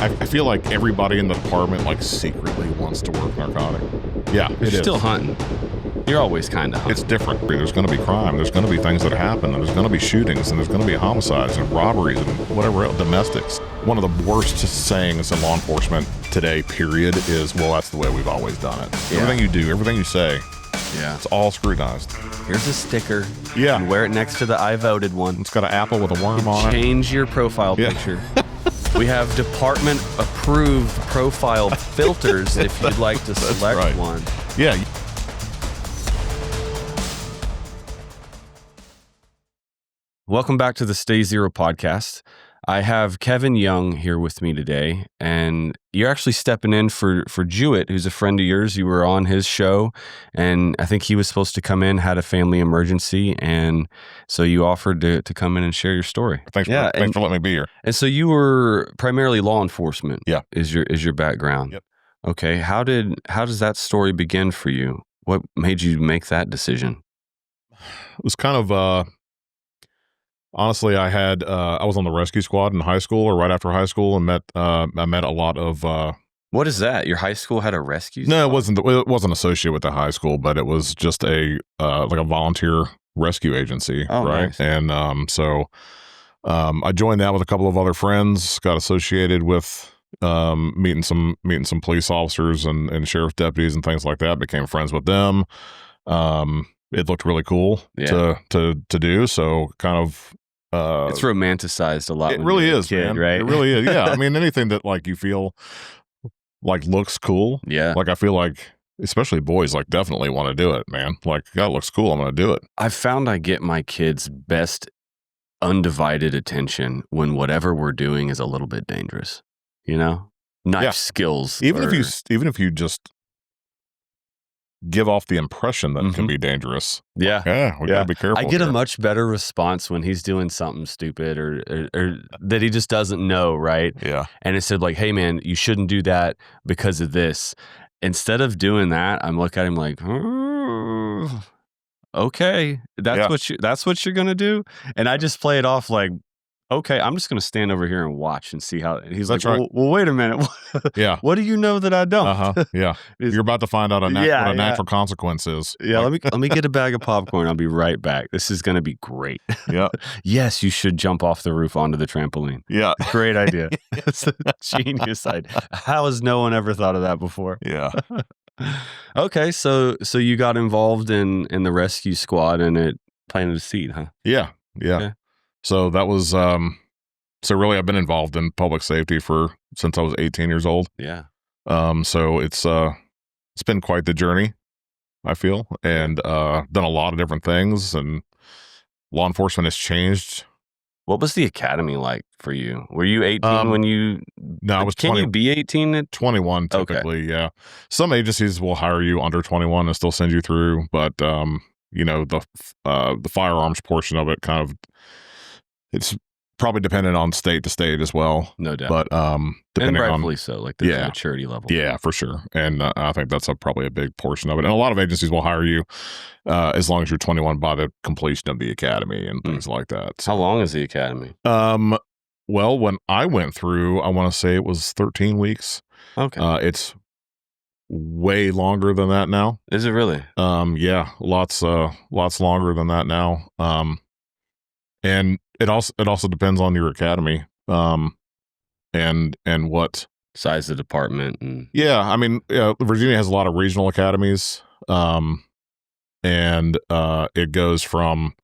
I feel like everybody in the department like secretly wants to work narcotic. Yeah, You're still hunting. You're always kind of hunting. It's different. There's going to be crime. There's going to be things that happen. And there's going to be shootings. And there's going to be homicides and robberies and whatever else, domestics. One of the worst sayings in law enforcement today, period, is, well, that's the way we've always done it. Yeah. Everything you do, everything you say, it's all scrutinized. Here's a sticker. Yeah. You wear it next to the I voted one. It's got an apple with a worm on it. Change your profile picture. We have department-approved profile filters if you'd like to select one. Yeah. Welcome back to the Stay Zero podcast. I have Kevin Young here with me today, and you're actually stepping in for Jewett, who's a friend of yours. You were on his show, and I think he was supposed to come in, had a family emergency, and so you offered to come in and share your story. Thanks for letting me be here. And so you were primarily law enforcement. Yeah. Is your background. Yep. Okay. How does that story begin for you? What made you make that decision? It was kind of honestly, I was on the rescue squad in high school or right after high school, and I met a lot of. What is that? Your high school had a rescue squad? No, it wasn't associated with the high school, but it was just a like a volunteer rescue agency, right? Nice. And so I joined that with a couple of other friends. Got associated with meeting some police officers and sheriff deputies and things like that. Became friends with them. It looked really cool to do. So kind of. It's romanticized a lot. It really is, kid, man. Right? It really is. Yeah. I mean, anything that like you feel like looks cool. Yeah. Like I feel like, especially boys, like definitely want to do it, man. Like, God, it looks cool. I'm going to do it. I've found I get my kids' best undivided attention when whatever we're doing is a little bit dangerous. You know, knife skills. Even if you just give off the impression that it can be dangerous. Yeah. We gotta be careful. I get a much better response when he's doing something stupid or that he just doesn't know, right? Yeah. And it said like, hey man, you shouldn't do that because of this. Instead of doing that, I'm looking at him like, okay, that's what you're gonna do. And I just play it off like, okay, I'm just going to stand over here and watch and see how. He's like, well, wait a minute. Yeah. What do you know that I don't? Yeah. You're about to find out what a natural consequence is. Yeah. Let me get a bag of popcorn. I'll be right back. This is going to be great. Yeah. Yes, you should jump off the roof onto the trampoline. Yeah. Great idea. It's a genius idea. How has no one ever thought of that before? Yeah. Okay. So you got involved in the rescue squad and it planted a seed, huh? Yeah. So that was, so really I've been involved in public safety since I was 18 years old. Yeah. So it's been quite the journey, I feel, and done a lot of different things, and law enforcement has changed. What was the academy like for you? Were you 18 when you? No, I was 20. Can you be 18 at 21 typically? Okay. Yeah. Some agencies will hire you under 21 and still send you through, but you know, the firearms portion of it kind of. It's probably dependent on state to state as well. No doubt. But depending and rightfully so, like the maturity level. Yeah, for sure. And I think that's probably a big portion of it. And a lot of agencies will hire you as long as you're 21 by the completion of the academy and things like that. So, how long is the academy? Well, when I went through, I want to say it was 13 weeks. Okay. It's way longer than that now. Is it really? Yeah, lots longer than that now. And it also depends on your academy, and what size of department. And I mean, Virginia has a lot of regional academies, and it goes from,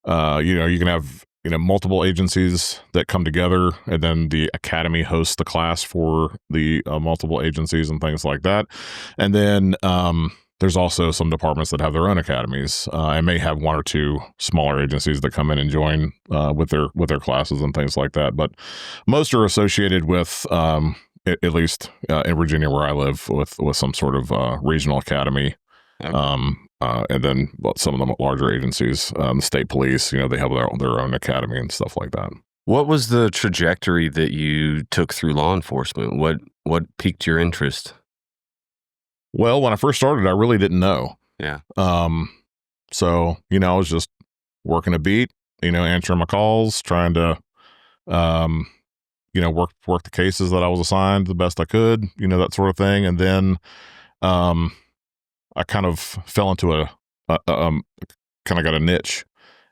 you can have multiple agencies that come together, and then the academy hosts the class for the multiple agencies and things like that, and then there's also some departments that have their own academies and may have one or two smaller agencies that come in and join with their classes and things like that. But most are associated with, at least in Virginia where I live, with some sort of regional academy. Okay. And then some of the larger agencies, the state police, they have their own academy and stuff like that. What was the trajectory that you took through law enforcement? What piqued your interest? Well, when I first started, I really didn't know. Yeah. So, I was just working a beat, answering my calls, trying to, work the cases that I was assigned the best I could, that sort of thing. And then I kind of fell into kind of got a niche,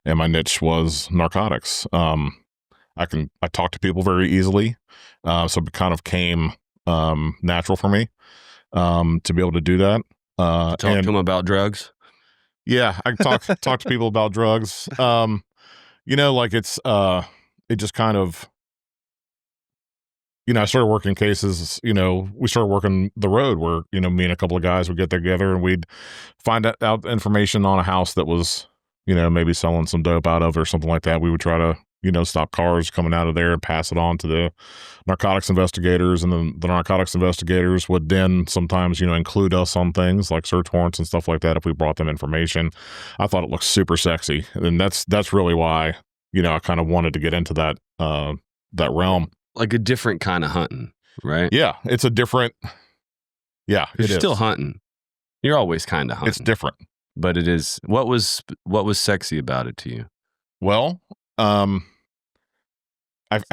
and my niche was narcotics. I talk to people very easily, so it kind of came natural for me to be able to do that. Talk to them about drugs. Yeah, I can talk to people about drugs. Like it just kind of, I started working cases, we started working the road where, me and a couple of guys would get together and we'd find out information on a house that was, maybe selling some dope out of it or something like that. We would try to, stop cars coming out of there and pass it on to the narcotics investigators. And then the narcotics investigators would then sometimes, include us on things like search warrants and stuff like that if we brought them information. I thought it looked super sexy. And that's really why, I kind of wanted to get into that realm. Like a different kind of hunting, right? Yeah, it's a different. Yeah, you're still hunting. You're always kind of hunting. It's different, but it is. What was sexy about it to you? Well, I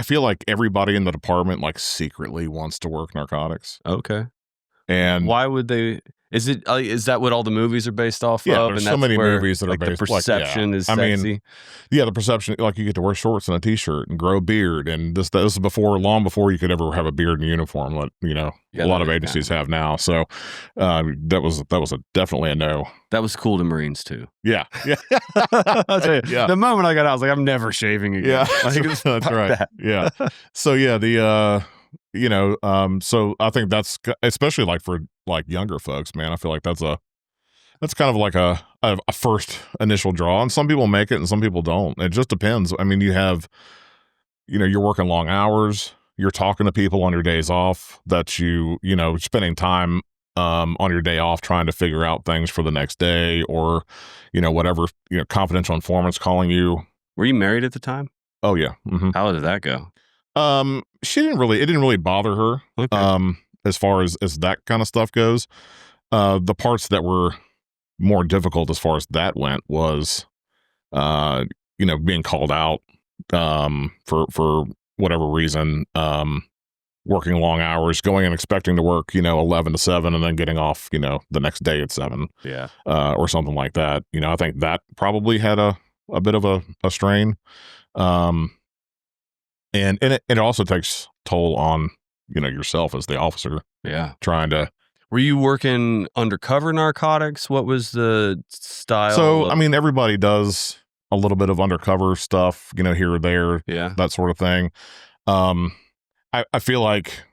feel like everybody in the department like secretly wants to work narcotics. Okay, and why would they? Is that what all the movies are based off of? There's so many movies that are based. The perception is sexy. The perception, like you get to wear shorts and a t-shirt and grow a beard, and this is long before you could ever have a beard and uniform. Like a lot of agencies have now. So that was definitely a no. That was cool to Marines too. Yeah. I'll tell you, yeah. The moment I got out, I was like, I'm never shaving again. Yeah, that's right. That. Yeah. So yeah, so I think that's especially like for like younger folks, man. I feel like that's kind of like a first initial draw, and some people make it and some people don't. It just depends. I mean, you have, you're working long hours, you're talking to people on your days off that spending time on your day off trying to figure out things for the next day, or whatever, confidential informants calling you. Were you married at the time? Oh yeah. Mm-hmm. How did that go? It didn't really bother her. Okay. As far as that kind of stuff goes. The parts that were more difficult as far as that went was, being called out, for whatever reason, working long hours, going and expecting to work, 11 to 7 and then getting off, the next day at 7. Yeah. Or something like that. I think that probably had a bit of a strain. And it also takes toll on, yourself as the officer. Yeah. Trying to. Were you working undercover narcotics? What was the style? So, everybody does a little bit of undercover stuff, here or there. Yeah. That sort of thing. I feel like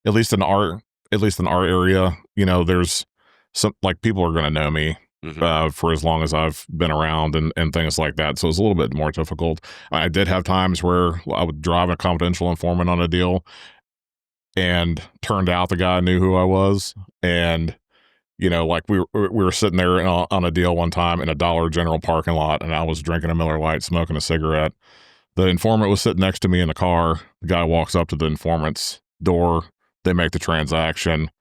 at least in our area, there's some, like, people are going to know me. Mm-hmm. For as long as I've been around and things like that. So it's a little bit more difficult. I did have times where I would drive a confidential informant on a deal, and turned out the guy knew who I was. And, like we were sitting there on a deal one time in a Dollar General parking lot, and I was drinking a Miller Lite, smoking a cigarette. The informant was sitting next to me in the car. The guy walks up to the informant's door. They make the transaction.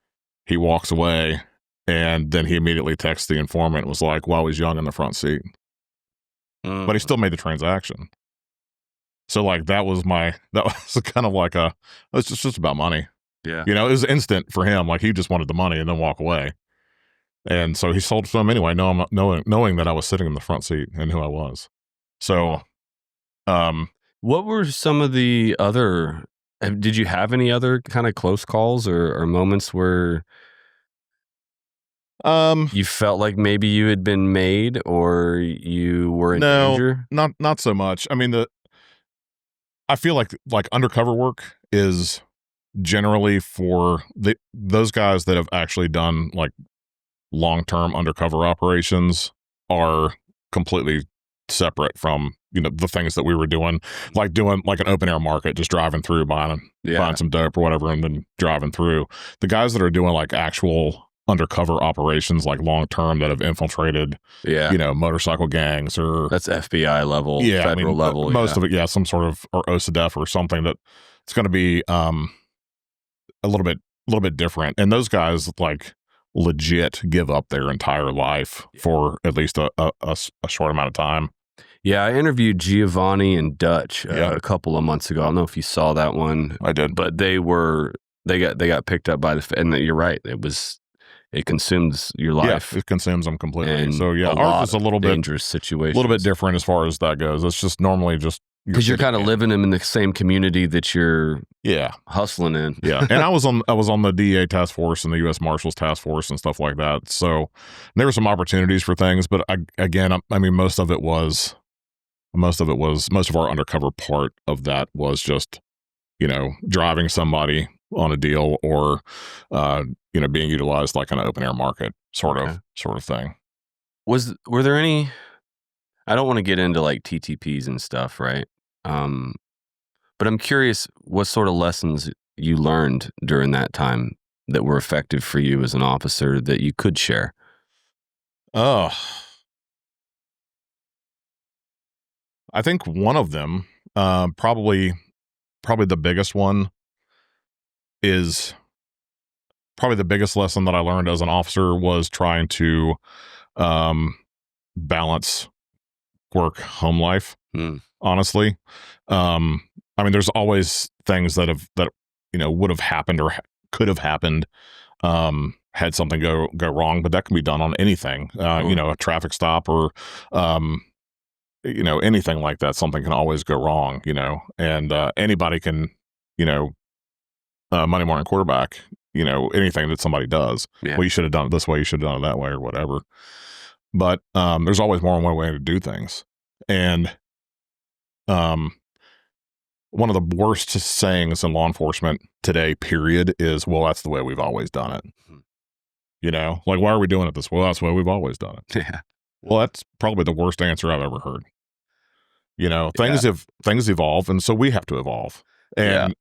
He walks away. And then he immediately texts the informant and was like, well, he's young in the front seat. Mm. But he still made the transaction. So like that was kind of like it's just about money. Yeah. It was instant for him. Like he just wanted the money and then walk away. And so he sold it to him anyway, knowing that I was sitting in the front seat and who I was. So what were some of the other, did you have any other kind of close calls or moments where you felt like maybe you had been made or you were in danger? Not so much. I feel like undercover work is generally for those guys that have actually done like long-term undercover operations are completely separate from, the things that we were doing like an open air market, just driving through, buying some dope or whatever, and then driving through. The guys that are doing like actual undercover operations, like long term, that have infiltrated, motorcycle gangs, or that's FBI level, federal level, most of it, some sort of, or OSDF or something, that it's going to be a little bit different. And those guys like legit give up their entire life for at least a short amount of time. Yeah, I interviewed Giovanni and Dutch Yeah. a couple of months ago. I don't know if you saw that one, I did. but they got picked up by and you're right. It consumes your life. Yeah, it consumes them completely. And So yeah, a ours lot is a of little bit dangerous situations. A little bit different as far as that goes. It's just normally just because you're kind of living in the same community that you're hustling in. Yeah. And I was on the DEA task force and the U.S. Marshals task force and stuff like that. So there were some opportunities for things, but I mean, most of our undercover part of that was just, driving somebody on a deal or, being utilized like an open air market sort of thing. Were there any? I don't want to get into like TTPs and stuff, right? But I'm curious what sort of lessons you learned during that time that were effective for you as an officer that you could share. I think one of them, probably the biggest one, is probably the biggest lesson that I learned as an officer was trying to balance work home life. Honestly, I mean, there's always things that would have happened or could have happened had something go wrong, but that can be done on anything. A traffic stop or anything like that. Something can always go wrong. And anybody can Monday morning quarterback. Anything that somebody does. Yeah. Well, you should have done it this way. You should have done it that way, or whatever. But there's always more than one way to do things. And one of the worst sayings in law enforcement today, period, is, well, that's the way we've always done it. Like, why are we doing it this way? Well, that's the way we've always done it. Yeah. Well, that's probably the worst answer I've ever heard. Things evolve, and so we have to evolve. And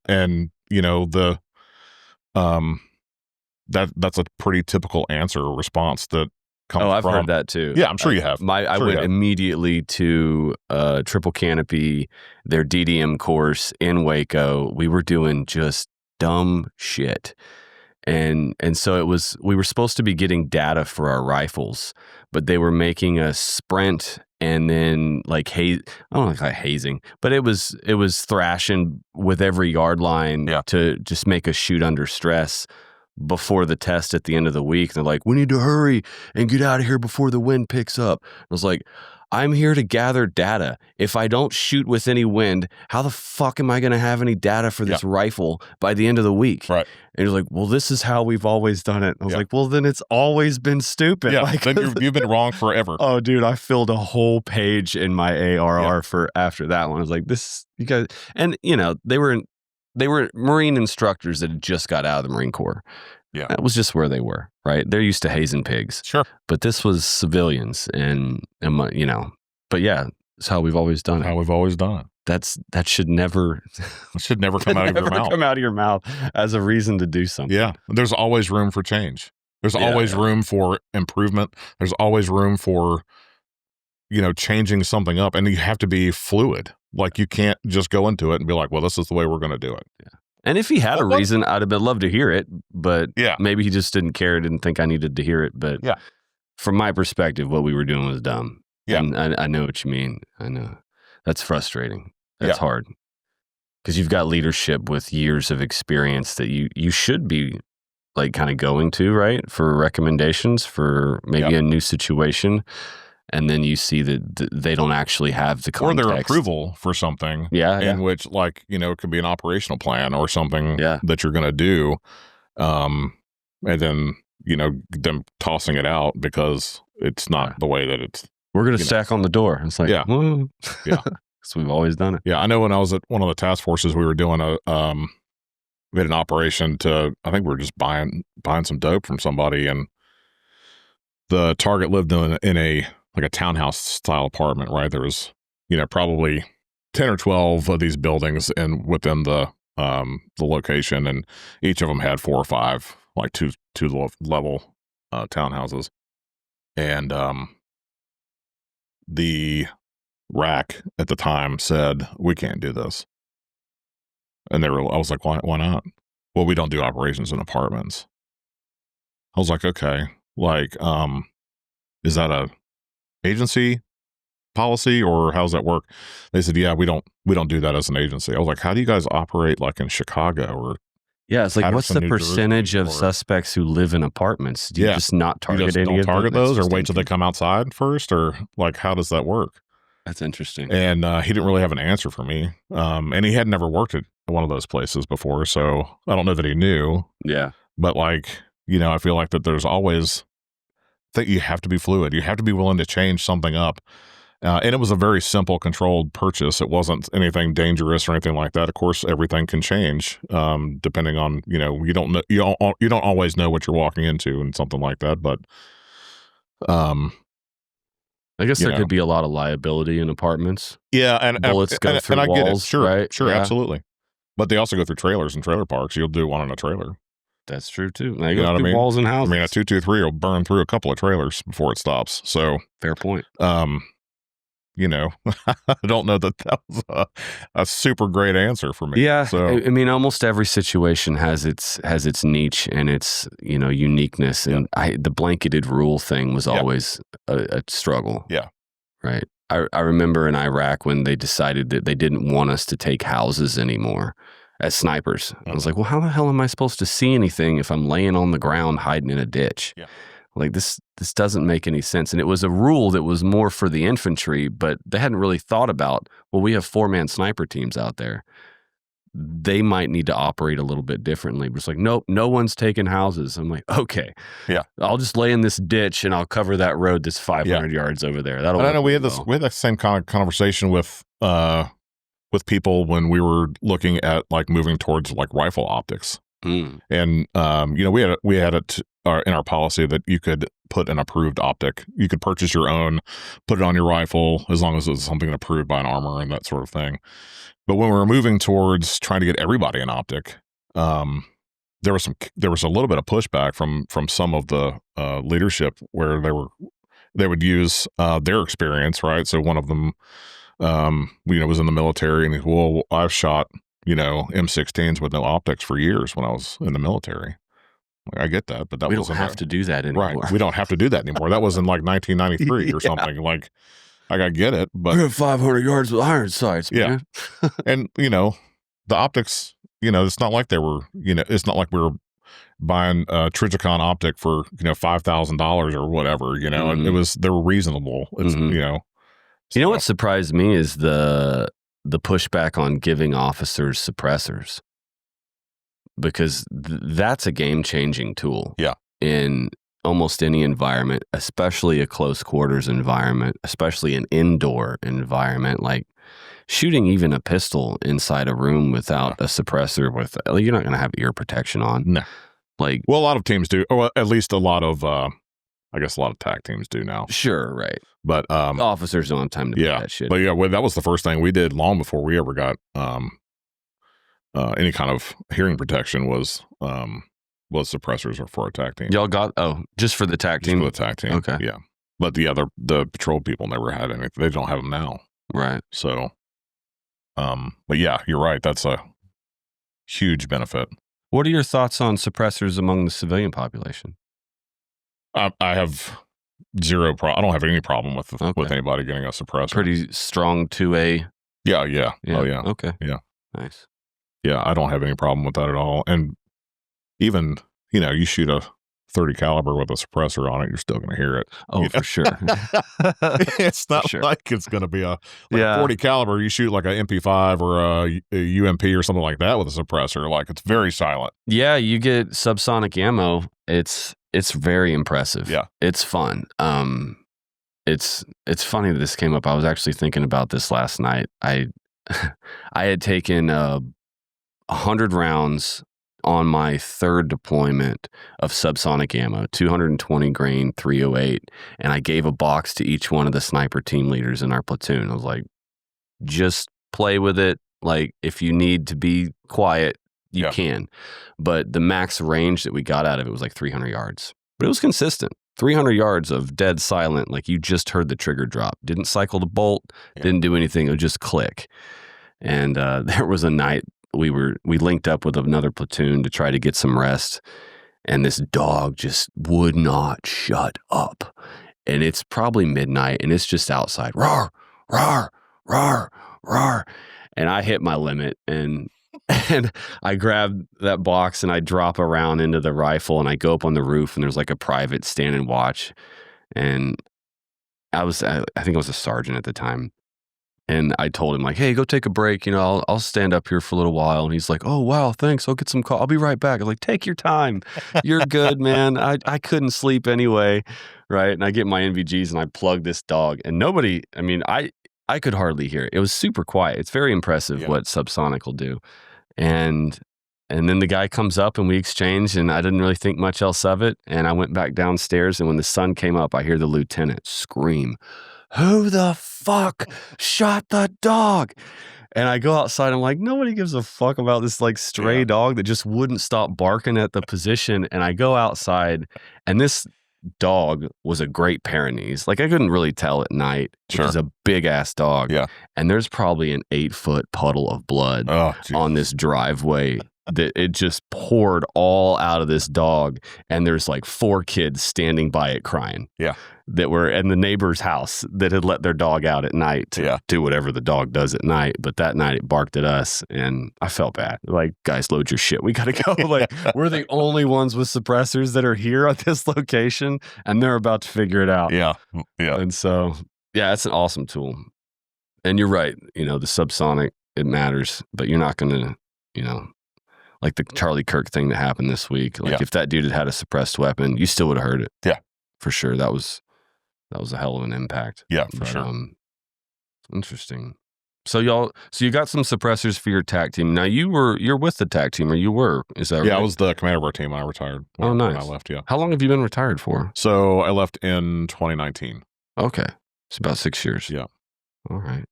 that's a pretty typical answer or response that comes I've from. heard that too. Yeah, I'm sure you have. I went immediately to Triple Canopy, their DDM course in Waco. We were doing just dumb shit. And so we were supposed to be getting data for our rifles, but they were making us sprint and then like I don't know, like hazing, but it was thrashing with every yard line to just make us shoot under stress before the test at the end of the week. They're like, we need to hurry and get out of here before the wind picks up. I was like, I'm here to gather data. If I don't shoot with any wind, how the fuck am I going to have any data for this rifle by the end of the week? Right. And you're like, well, this is how we've always done it. I was like, well, then it's always been stupid. Yeah, like, then you've been wrong forever. Oh, dude, I filled a whole page in my ARR for after that one. I was like, you guys, and they were Marine instructors that had just got out of the Marine Corps. Yeah. That was just where they were, right? They're used to hazing pigs. Sure. But this was civilians and but yeah, it's how we've always done it. How we've always done it. That should never come out of your mouth. Come out of your mouth as a reason to do something. Yeah. There's always room for change. There's always room for improvement. There's always room for, changing something up, and you have to be fluid. Like, you can't just go into it and be like, well, this is the way we're going to do it. Yeah. And if he had a reason, I'd have loved to hear it, but maybe he just didn't care, didn't think I needed to hear it. But from my perspective, what we were doing was dumb. Yeah. And I know what you mean. I know. That's frustrating. That's hard. Because you've got leadership with years of experience that you should be like kind of going to, right? For recommendations for maybe a new situation. And then you see that they don't actually have the context. Or their approval for something. In which, like, it could be an operational plan or something that you're going to do. And then, them tossing it out because it's not the way that it's. We're going to stack on the door. It's like, well, because we've always done it. Yeah. I know when I was at one of the task forces, we were doing we had an operation I think we were just buying some dope from somebody, and the target lived in a like a townhouse style apartment, right? There was, probably 10 or 12 of these buildings within the location, and each of them had 4 or 5, like two level townhouses. And the RAC at the time said, we can't do this. And I was like, why not? Well, we don't do operations in apartments. I was like, okay, like, is that a agency? policy, or how's that work? They said, yeah, we don't do that as an agency. I was like, how do you guys operate like in Chicago or Yeah, it's like, what's Patterson, the New percentage Jersey, of or suspects who live in apartments? Do you Yeah. just not you target just any don't of them? target That's those, or just wait till they come outside first, or like how does that work? That's interesting. And he didn't really have an answer for me. And he had never worked at one of those places before, so I don't know that he knew. Yeah. But like, you know, I feel like that there's always that you have to be fluid. You have to be willing to change something up. And it was a very simple, controlled purchase. It wasn't anything dangerous or anything like that. Of course, everything can change depending on, you know, you don't know, you don't always know what you're walking into and something like that. But I guess you there know. could be a lot of liability in apartments. Yeah, and Bullets go through I get it. walls, Sure, right? sure, Yeah. absolutely. But they also go through trailers and trailer parks. You'll do one on a trailer. That's true too. They You go know what I through mean? walls and I houses. mean, a 223 will burn through a couple of trailers before it stops. So, Fair point. you know, I don't know that was a super great answer for me. Yeah, So, I mean, almost every situation has its niche and its, you know, uniqueness. And the blanketed rule thing was always a struggle. Yeah. Right. I remember in Iraq when they decided that they didn't want us to take houses anymore as snipers. I was like, well, how the hell am I supposed to see anything if I'm laying on the ground hiding in a ditch? Yeah. Like this doesn't make any sense. And it was a rule that was more for the infantry, but they hadn't really thought about, well, we have 4-man sniper teams out there. They might need to operate a little bit differently. But it's like, nope, no one's taking houses. I'm like, okay. Yeah. I'll just lay in this ditch and I'll cover that road that's 500 yards over there. That'll I don't know. We had well. that same kind of conversation with people when we were looking at like moving towards like rifle optics. Mm. And you know, we had it in our policy that you could put an approved optic. You could purchase your own, put it on your rifle as long as it was something approved by an armor and that sort of thing. But when we were moving towards trying to get everybody an optic, there was a little bit of pushback from some of the leadership where they would use their experience, right? So one of them, you know, was in the military, and he's, well, I've shot, you know, M16s with no optics for years when I was in the military. I get that, but we don't have to do that anymore. Right. We don't have to do that anymore. That was in like 1993 or something. Like, I get it, but I got 500 yards with iron sights, man. And you know, the optics, you know, it's not like they were, you know, it's not like we were buying a Trijicon optic for, you know, $5,000 or whatever, you know. Mm-hmm. They were reasonable. It's Mm-hmm. you know. You know what surprised me is the pushback on giving officers suppressors, because that's a game-changing tool. Yeah. In almost any environment, especially a close quarters environment, especially an indoor environment, like shooting even a pistol inside a room without a suppressor you're not going to have ear protection on. No. Like, well, a lot of teams do, or at least a lot of, I guess a lot of TAC teams do now. Sure. Right. But, officers don't have time to do that shit. But yeah, well, that was the first thing we did long before we ever got, any kind of hearing protection was suppressors or for a TAC team. Y'all got, just for the TAC team? For the TAC team. Okay. Yeah. But the patrol people never had any. They don't have them now. Right. So, but yeah, you're right. That's a huge benefit. What are your thoughts on suppressors among the civilian population? I have zero problem. I don't have any problem with anybody getting a suppressor. Pretty strong 2A. Yeah. Oh yeah. Okay. Yeah. Nice. Yeah, I don't have any problem with that at all. And even, you know, you shoot a 30 caliber with a suppressor on it, you're still going to hear it. Oh, for sure. It's not like it's going to be a 40 caliber. You shoot like an MP5 or a UMP or something like that with a suppressor. Like, it's very silent. Yeah, you get subsonic ammo. It's very impressive. Yeah, it's fun. It's funny that this came up. I was actually thinking about this last night. I had taken 100 rounds on my third deployment of subsonic ammo, 220 grain, 308, and I gave a box to each one of the sniper team leaders in our platoon. I was like, just play with it. Like, if you need to be quiet, you can. But the max range that we got out of it was like 300 yards. But it was consistent. 300 yards of dead silent, like you just heard the trigger drop. Didn't cycle the bolt, didn't do anything. It would just click. And there was a night we linked up with another platoon to try to get some rest, and this dog just would not shut up. And it's probably midnight, and it's just outside, roar, roar, roar, roar. And I hit my limit, and I grab that box and I drop a round into the rifle, and I go up on the roof, and there's like a private stand and watch. And I think I was a sergeant at the time. And I told him, like, hey, go take a break. You know, I'll stand up here for a little while. And he's like, oh, wow, thanks. I'll get some I'll be right back. I was like, take your time. You're good, man. I couldn't sleep anyway. Right. And I get my NVGs and I plug this dog. And nobody, I mean, I could hardly hear it. It was super quiet. It's very impressive what subsonic will do. And then the guy comes up and we exchange, and I didn't really think much else of it. And I went back downstairs, and when the sun came up, I hear the lieutenant scream, who the fuck shot the dog? And I go outside. I'm like, nobody gives a fuck about this like stray dog that just wouldn't stop barking at the position. And I go outside, and this dog was a Great Pyrenees. Like, I couldn't really tell at night. It was a big ass dog. Yeah. And there's probably an 8-foot puddle of blood on this driveway that it just poured all out of this dog. And there's like 4 kids standing by it crying. Yeah. That were in the neighbor's house that had let their dog out at night to do whatever the dog does at night. But that night it barked at us, and I felt bad. Like, guys, load your shit. We got to go. Like, we're the only ones with suppressors that are here at this location, and they're about to figure it out. Yeah. Yeah. And so, yeah, it's an awesome tool. And you're right. You know, the subsonic, it matters, but you're not going to, you know, like the Charlie Kirk thing that happened this week. Like, if that dude had a suppressed weapon, you still would have heard it. Yeah. For sure. That was a hell of an impact. Yeah, for sure. Interesting. So you got some suppressors for your TAC team. Now you're with the TAC team, or you were? Is that right? Yeah, I was the commander of our team when I retired. Nice. When I left. Yeah. How long have you been retired for? So I left in 2019. Okay, it's about 6 years. Yeah. All right.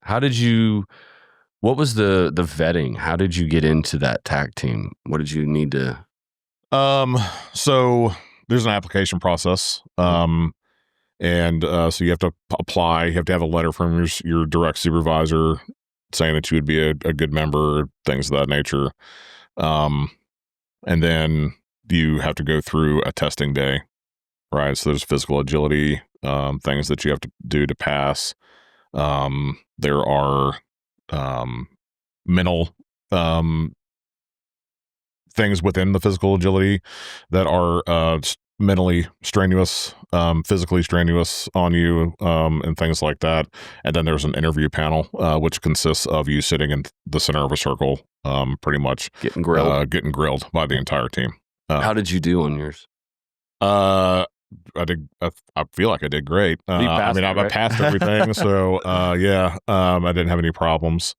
What was the vetting? How did you get into that TAC team? What did you need to? So there's an application process. And so you have to apply. You have to have a letter from your direct supervisor saying that you would be a good member, things of that nature. And then you have to go through a testing day, right? So there's physical agility, things that you have to do to pass. There are mental things within the physical agility that are mentally strenuous, physically strenuous on you, and things like that. And then there's an interview panel, which consists of you sitting in the center of a circle, pretty much getting grilled by the entire team. How did you do on yours? I feel like I did great. I passed everything. So, I didn't have any problems,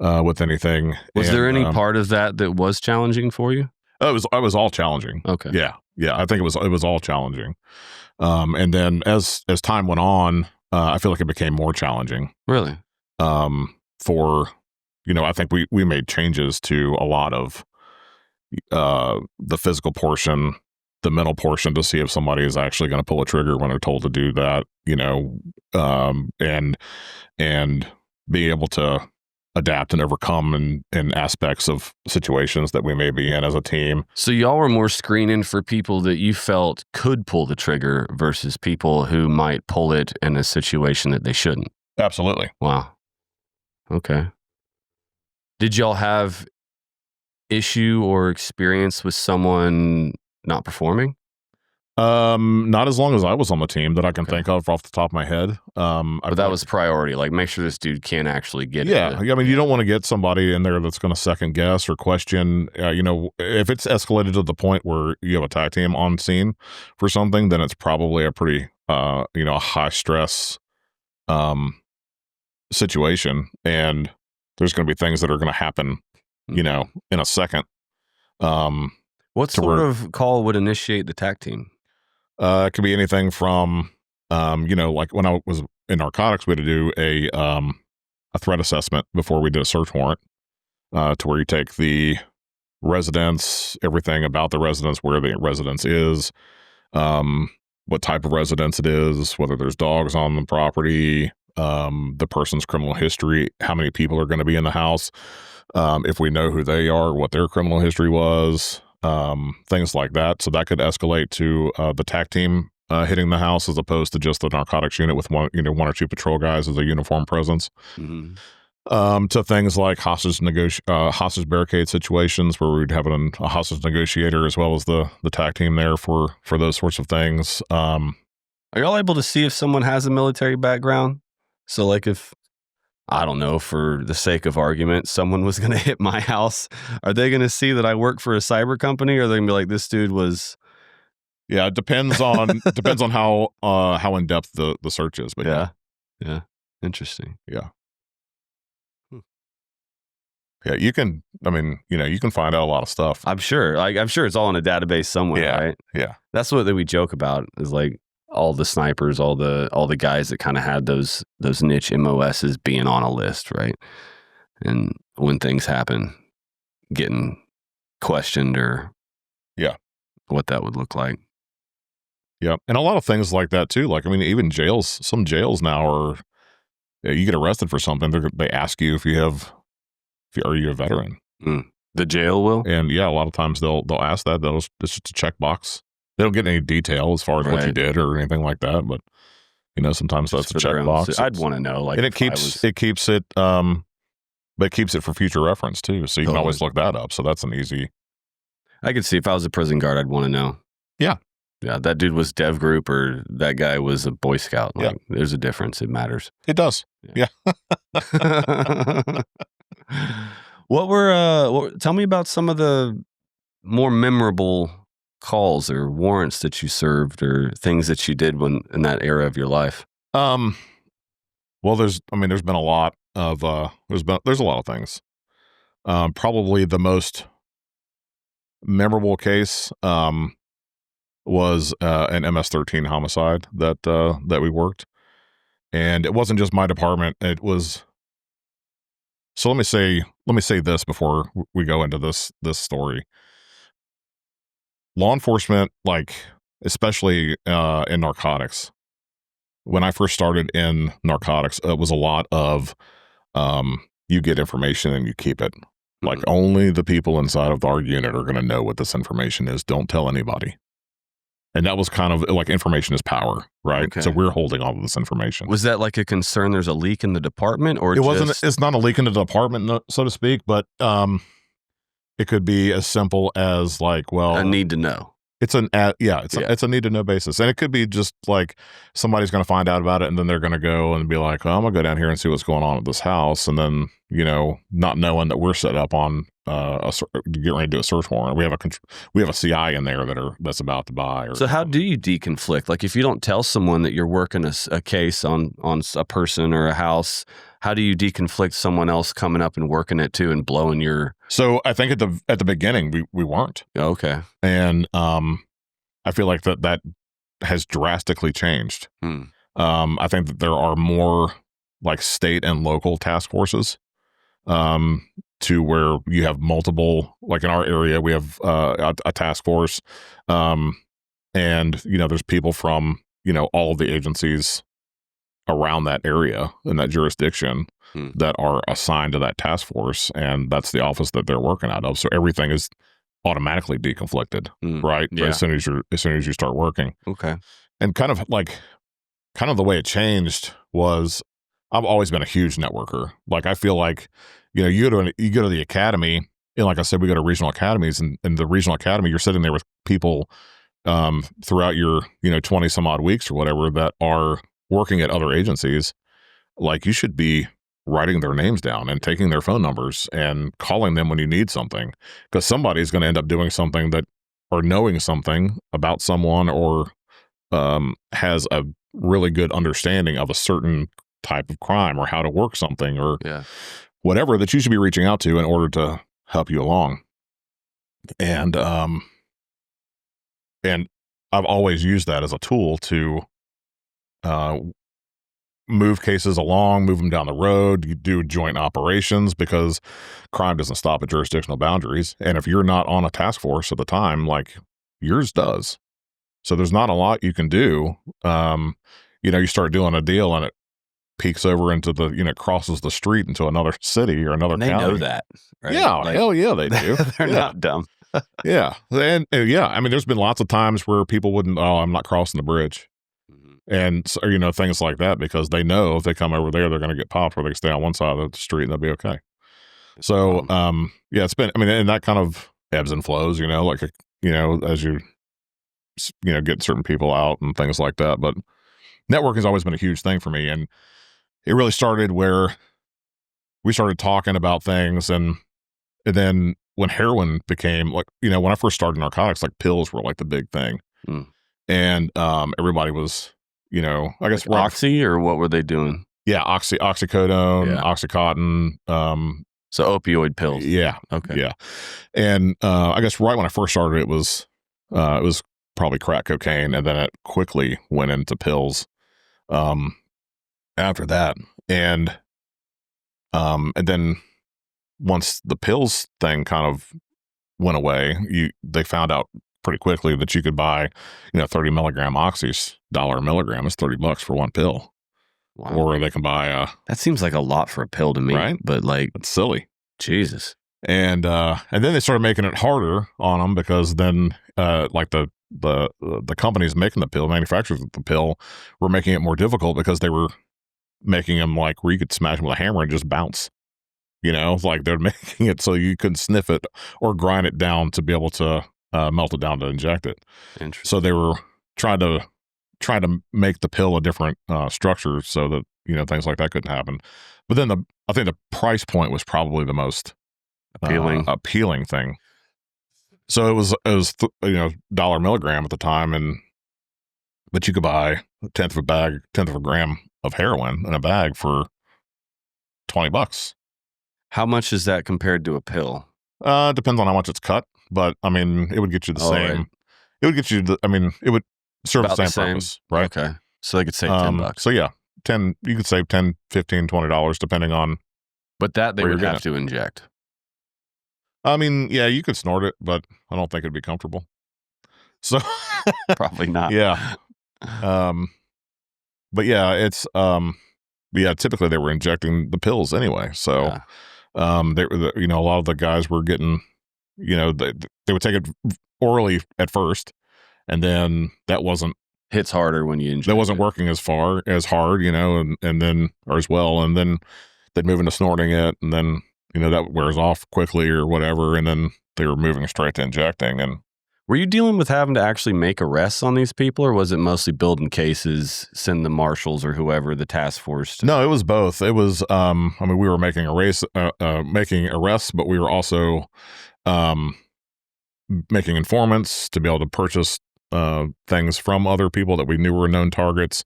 with anything. Was there any part of that was challenging for you? It was all challenging. Okay. Yeah. I think it was all challenging. And then as time went on, I feel like it became more challenging. Really? I think we made changes to a lot of the physical portion, the mental portion, to see if somebody is actually going to pull a trigger when they're told to do that, and be able to adapt and overcome in aspects of situations that we may be in as a team. So y'all were more screening for people that you felt could pull the trigger versus people who might pull it in a situation that they shouldn't. Absolutely. Wow. Okay. Did y'all have issue or experience with someone not performing? Not as long as I was on the team that I can think of off the top of my head. But that was priority. Like, make sure this dude can't actually get it. Yeah. I mean, you don't want to get somebody in there that's going to second guess or question. If it's escalated to the point where you have a TAC team on scene for something, then it's probably a pretty, high stress, situation. And there's going to be things that are going to happen, in a second. What sort of call would initiate the TAC team? It could be anything from, like when I was in narcotics, we had to do a threat assessment before we did a search warrant, to where you take the residence, everything about the residence, where the residence is, what type of residence it is, whether there's dogs on the property, the person's criminal history, how many people are going to be in the house, if we know who they are, what their criminal history was, things like that. So that could escalate to the TAC team hitting the house as opposed to just the narcotics unit with one or two patrol guys as a uniform presence. Mm-hmm. To things like hostage barricade situations where we'd have a hostage negotiator as well as the TAC team there for those sorts of things. Are y'all able to see if someone has a military background? So like if, I don't know, for the sake of argument, someone was going to hit my house, are they going to see that I work for a cyber company, or are they going to be like, this dude was... Yeah, it depends on how in depth the search is, but yeah, interesting. Yeah. Yeah, you can find out a lot of stuff. I'm sure. I'm sure it's all in a database somewhere, right? Yeah. That's what we joke about, is like all the snipers, all the guys that kind of had those niche MOSs being on a list, right? And when things happen, getting questioned or what that would look like. Yeah, and a lot of things like that too. Like, I mean, even jails. Some jails now are, you get arrested for something, they ask you are you a veteran? The jail will? And yeah, a lot of times they'll ask that. It's just a checkbox. They don't get any detail as far as what you did or anything like that. But sometimes that's a checkbox. I'd want to know. Like, and it keeps it. But it keeps it for future reference too. So you can always look that up. So that's an easy. I could see if I was a prison guard, I'd want to know. Yeah. Yeah, that dude was Dev Group or that guy was a Boy Scout. Like, there's a difference. It matters. It does. Yeah. Tell me about some of the more memorable calls or warrants that you served or things that you did in that era of your life. Well, there's been a lot of, there's a lot of things. Probably the most memorable case, was an MS-13 homicide that we worked, and it wasn't just my department. It was. So let me say this before we go into this story. Law enforcement, like especially in narcotics, when I first started in narcotics, it was a lot of you get information and you keep it. Like only the people inside of our unit are going to know what this information is. Don't tell anybody. And that was kind of like information is power, right? Okay. So we're holding all of this information. Was that like a concern? There's a leak in the department, or it's not a leak in the department, so to speak, but it could be as simple as like, well, a need to know. It's it's a need to know basis, and it could be just like somebody's going to find out about it, and then they're going to go and be like, "Oh, I'm gonna go down here and see what's going on at this house," and then not knowing that we're set up on getting ready to do a search warrant. We have a CI in there that's about to buy. So how do you deconflict? Like if you don't tell someone that you're working a case on a person or a house, how do you deconflict someone else coming up and working it too and blowing your? So I think at the beginning we weren't. Okay. And I feel like that has drastically changed. I think that there are more like state and local task forces to where you have multiple, like in our area, we have a task force. And, there's people from, all of the agencies around that area in that jurisdiction that are assigned to that task force. And that's the office that they're working out of. So everything is automatically deconflicted, right? Yeah. As soon as you start working. Okay. And kind of the way it changed was I've always been a huge networker. Like I feel like, you go to the academy, and like I said, we go to regional academies, and in the regional academy, you're sitting there with people throughout your 20 some odd weeks or whatever that are working at other agencies. Like you should be writing their names down and taking their phone numbers and calling them when you need something, because somebody's going to end up doing something or knowing something about someone or has a really good understanding of a certain type of crime or how to work something or whatever that you should be reaching out to in order to help you along. And I've always used that as a tool to move cases along, move them down the road. You do joint operations because crime doesn't stop at jurisdictional boundaries. And if you're not on a task force at the time, like yours does. So there's not a lot you can do. You start doing a deal and it peeks over into crosses the street into another city or another county. They know that, right? Yeah, hell yeah, they do. They're not dumb. Yeah. And yeah, I mean, there's been lots of times where people wouldn't, oh, I'm not crossing the bridge. And, so, you know, things like that, because they know if they come over there, they're going to get popped, or they can stay on one side of the street and they'll be okay. So, yeah, it's been, I mean, and that kind of ebbs and flows, you know, like, you know, as you know, get certain people out and things like that. But networking has always been a huge thing for me. And it really started where we started talking about things. And then when heroin became, like, you know, when I first started narcotics, like pills were like the big thing. And everybody was, you know, I guess like Oxy, or what were they doing? Yeah, oxycodone, Oxycontin. So opioid pills. Yeah. Okay. Yeah. And I guess right when I first started, it was probably crack cocaine, and then it quickly went into pills after that. And then once the pills thing kind of went away, they found out pretty quickly that you could buy, you know, 30 milligram oxys, $1 a milligram is $30 for one pill. Wow. Or they can buy that seems like a lot for a pill to me, right? But like, it's silly. Jesus. And then they started making it harder on them, because then like the companies making the pill, manufacturers of the pill, were making it more difficult, because they were making them like where you could smash them with a hammer and just bounce. You know, like they're making it so you couldn't sniff it or grind it down to be able to melt it down to inject it. Interesting. So they were trying to make the pill a different structure, so that, you know, things like that couldn't happen. But then I think the price point was probably the most appealing thing. So it was you know, $1 a milligram at the time, but you could buy a tenth of a gram of heroin in a bag for $20. How much is that compared to a pill? Depends on how much it's cut, but I mean, it would get you the same. Right. It would get you it would serve the same purpose, right? Okay. So they could save $10. So yeah, you could save $10, $15, $20 depending on. But that they would have to inject. I mean, yeah, you could snort it, but I don't think it'd be comfortable. So probably not. Yeah. But yeah, it's typically they were injecting the pills anyway. So they were, you know, a lot of the guys were getting, you know, they would take it orally at first, and then that wasn't hits harder when you inject. That wasn't working as hard, you know, and then, or as well, and then they'd move into snorting it, and then, you know, that wears off quickly or whatever, and then they were moving straight to injecting. And were you dealing with having to actually make arrests on these people, or was it mostly building cases, send the marshals or whoever, the task force? No, it was both. It was, I mean, we were making arrests, but we were also making informants to be able to purchase things from other people that we knew were known targets,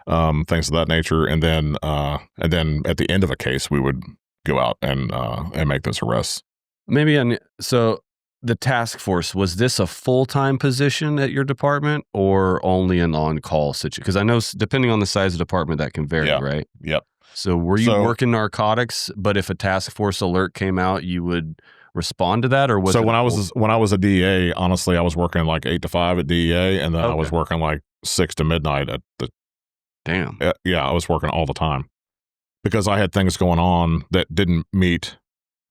things of that nature. And then at the end of a case, we would go out and make those arrests. So the task force, was this a full-time position at your department, or only an on-call situation? Because I know depending on the size of the department, that can vary, right? Yep. So were you working narcotics, but if a task force alert came out, you would respond to that, or was when I was a DEA, honestly, I was working like 8 to 5 at DEA, and then I was working like 6 to midnight at the. Damn. Yeah, I was working all the time because I had things going on that didn't meet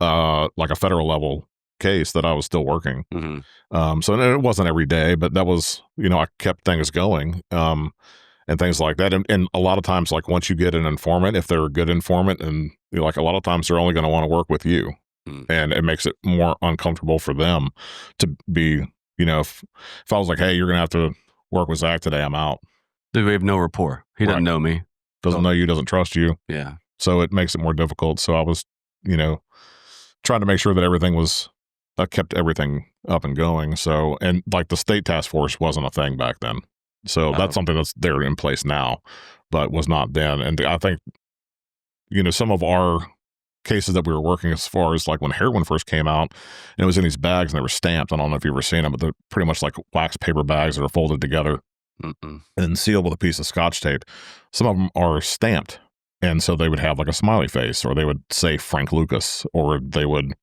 like a federal level case that I was still working. Mm-hmm. So it wasn't every day, but that was, you know, I kept things going and things like that. And a lot of times, like once you get an informant, if they're a good informant, and you know, like a lot of times they're only going to want to work with you. And it makes it more uncomfortable for them to be, you know, if I was like, hey, you're going to have to work with Zach today, I'm out. We have no rapport. He doesn't know me. Doesn't know you, doesn't trust you. Yeah. So it makes it more difficult. So I was, you know, trying to make sure that everything was, I kept everything up and going. So, and like the state task force wasn't a thing back then. So that's something that's there in place now, but was not then. And I think, you know, some of our cases that we were working, as far as like when heroin first came out, and it was in these bags and they were stamped. I don't know if you've ever seen them, but they're pretty much like wax paper bags that are folded together and then sealed with a piece of Scotch tape. Some of them are stamped. And so they would have like a smiley face, or they would say Frank Lucas, or they would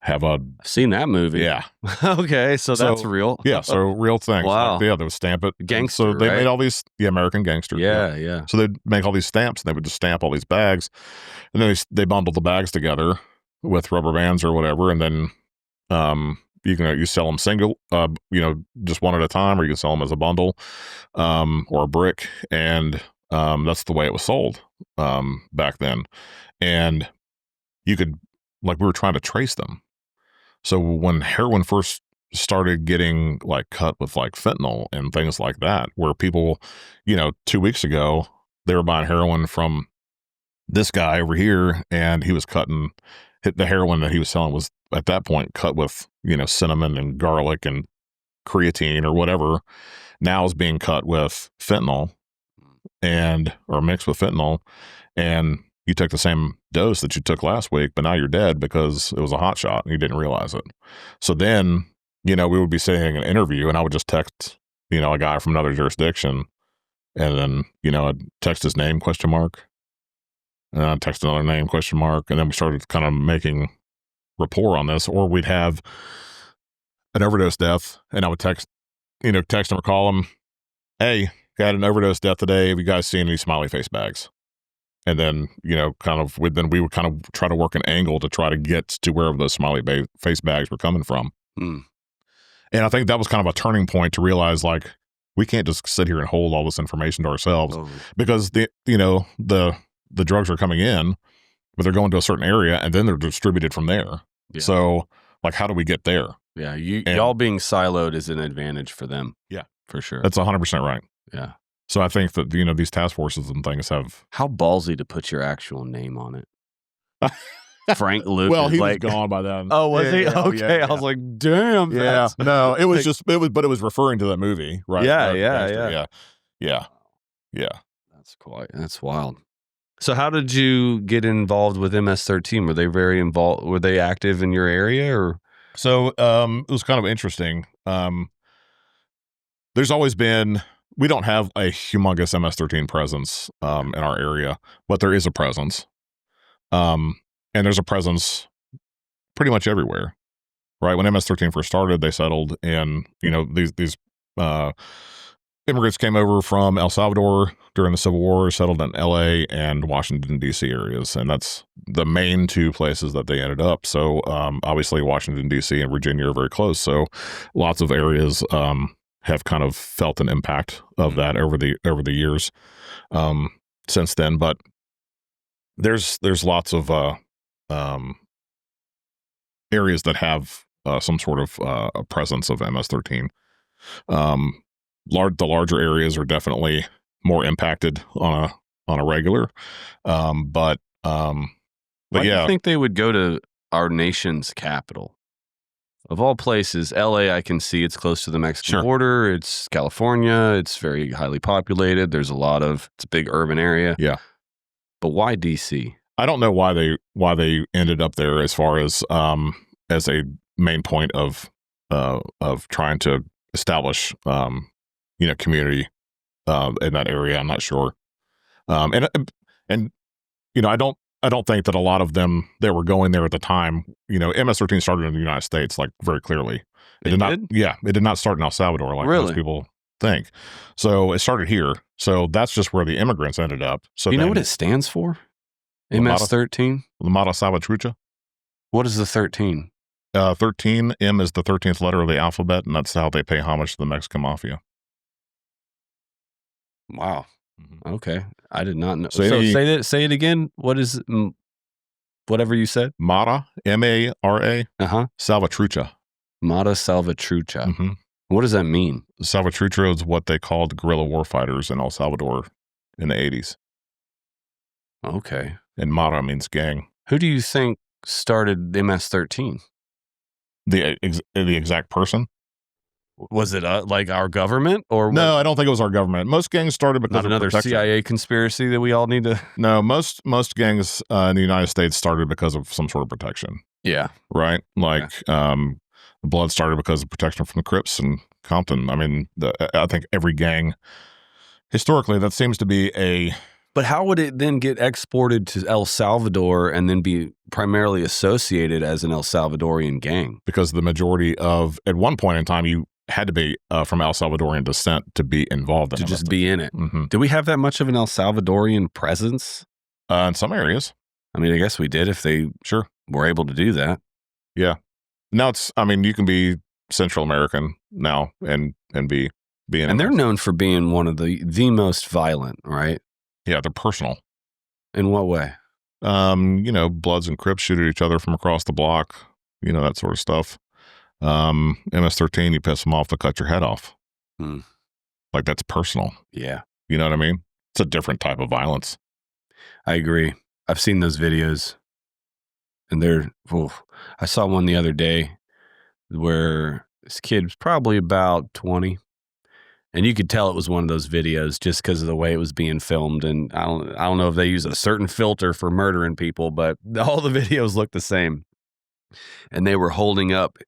have I've seen that movie. Yeah. Okay. So that's real. Yeah. So real things. Wow. Like, yeah. They would stamp it. Gangster. So they right? made all these, American Gangster. Yeah. So they'd make all these stamps, and they would just stamp all these bags, and then they bundled the bags together with rubber bands or whatever. And then, you sell them single, just one at a time, or you can sell them as a bundle, or a brick, and that's the way it was sold back then. And you could, like, we were trying to trace them. So when heroin first started getting like cut with like fentanyl and things like that, where people, 2 weeks ago, they were buying heroin from this guy over here, and he was the heroin that he was selling was at that point cut with, cinnamon and garlic and creatine or whatever. Now is being cut with fentanyl or mixed with fentanyl. And you took the same dose that you took last week, but now you're dead because it was a hot shot and you didn't realize it. So then, we would be saying an interview, and I would just text, a guy from another jurisdiction, and then, I'd text his name, ? And I'd text another name, ? And then we started kind of making rapport on this. Or we'd have an overdose death, and I would text him or call him, hey, got an overdose death today. Have you guys seen any smiley face bags? And then, we would kind of try to work an angle to try to get to wherever those smiley face bags were coming from. Mm. And I think that was kind of a turning point to realize, like, we can't just sit here and hold all this information to ourselves, because the drugs are coming in, but they're going to a certain area and then they're distributed from there. Yeah. So, like, how do we get there? Yeah, y'all being siloed is an advantage for them. Yeah, for sure. That's 100% right. Yeah. So I think that, these task forces and things have... How ballsy to put your actual name on it. Frank Luke. Well, he was gone by then. Oh, was he? Okay. Yeah. I was like, damn. Yeah. No, it was but it was referring to that movie, right? Yeah. That's wild. So how did you get involved with MS-13? Were they very involved? Were they active in your area, or? So it was kind of interesting. There's always been... We don't have a humongous MS-13 presence in our area, but there is a presence. And there's a presence pretty much everywhere, right? When MS-13 first started, they settled in, these immigrants came over from El Salvador during the Civil War, settled in LA and Washington, D.C. areas. And that's the main two places that they ended up. So obviously Washington, D.C. and Virginia are very close. So lots of areas have kind of felt an impact of that over the years since then. But there's lots of areas that have some sort of a presence of MS-13. The larger areas are definitely more impacted on a regular. But why do you think they would go to our nation's capital? Of all places, LA, I can see it's close to the Mexican border. It's California. It's very highly populated. It's a big urban area. Yeah. But why DC? I don't know why they ended up there as far as a main point of trying to establish community in that area. I'm not sure. And I don't think that a lot of them that were going there at the time, MS-13 started in the United States, like, very clearly. It did not start in El Salvador like most people think. So it started here. So that's just where the immigrants ended up. So you know what it stands for? MS-13? Mata Salvatrucha. What is the 13? 13, M is the 13th letter of the alphabet, and that's how they pay homage to the Mexican mafia. Wow. Okay. I did not know. Say it again. What is whatever you said? Mata, M-A-R-A, Salvatrucha. Mata Salvatrucha. Mm-hmm. What does that mean? Salvatrucha is what they called guerrilla warfighters in El Salvador in the 80s. Okay. And Mata means gang. Who do you think started MS-13? The exact person? Was it like our government, or no? I don't think it was our government. Most gangs started because not another CIA conspiracy that we all need to. No, most gangs in the United States started because of some sort of protection. Yeah, right. Like the Blood started because of protection from the Crips and Compton. I mean, I think every gang historically that seems to be a. But how would it then get exported to El Salvador and then be primarily associated as an El Salvadorian gang? Because the majority of, at one point in time, you had to be from El Salvadorian descent to be involved in it. To just be in it. Mm-hmm. Did we have that much of an El Salvadorian presence? In some areas. I mean, I guess we did if they were able to do that. Yeah. Now you can be Central American now and be in. And they're known for being one of the most violent, right? Yeah, they're personal. In what way? Bloods and Crips shoot at each other from across the block, that sort of stuff. MS-13, you piss them off, they'll cut your head off. Like, that's personal. Yeah. You know what I mean? It's a different type of violence. I agree. I've seen those videos, and I saw one the other day where this kid was probably about 20, and you could tell it was one of those videos just because of the way it was being filmed. And I don't know if they use a certain filter for murdering people, but all the videos look the same. And they were holding up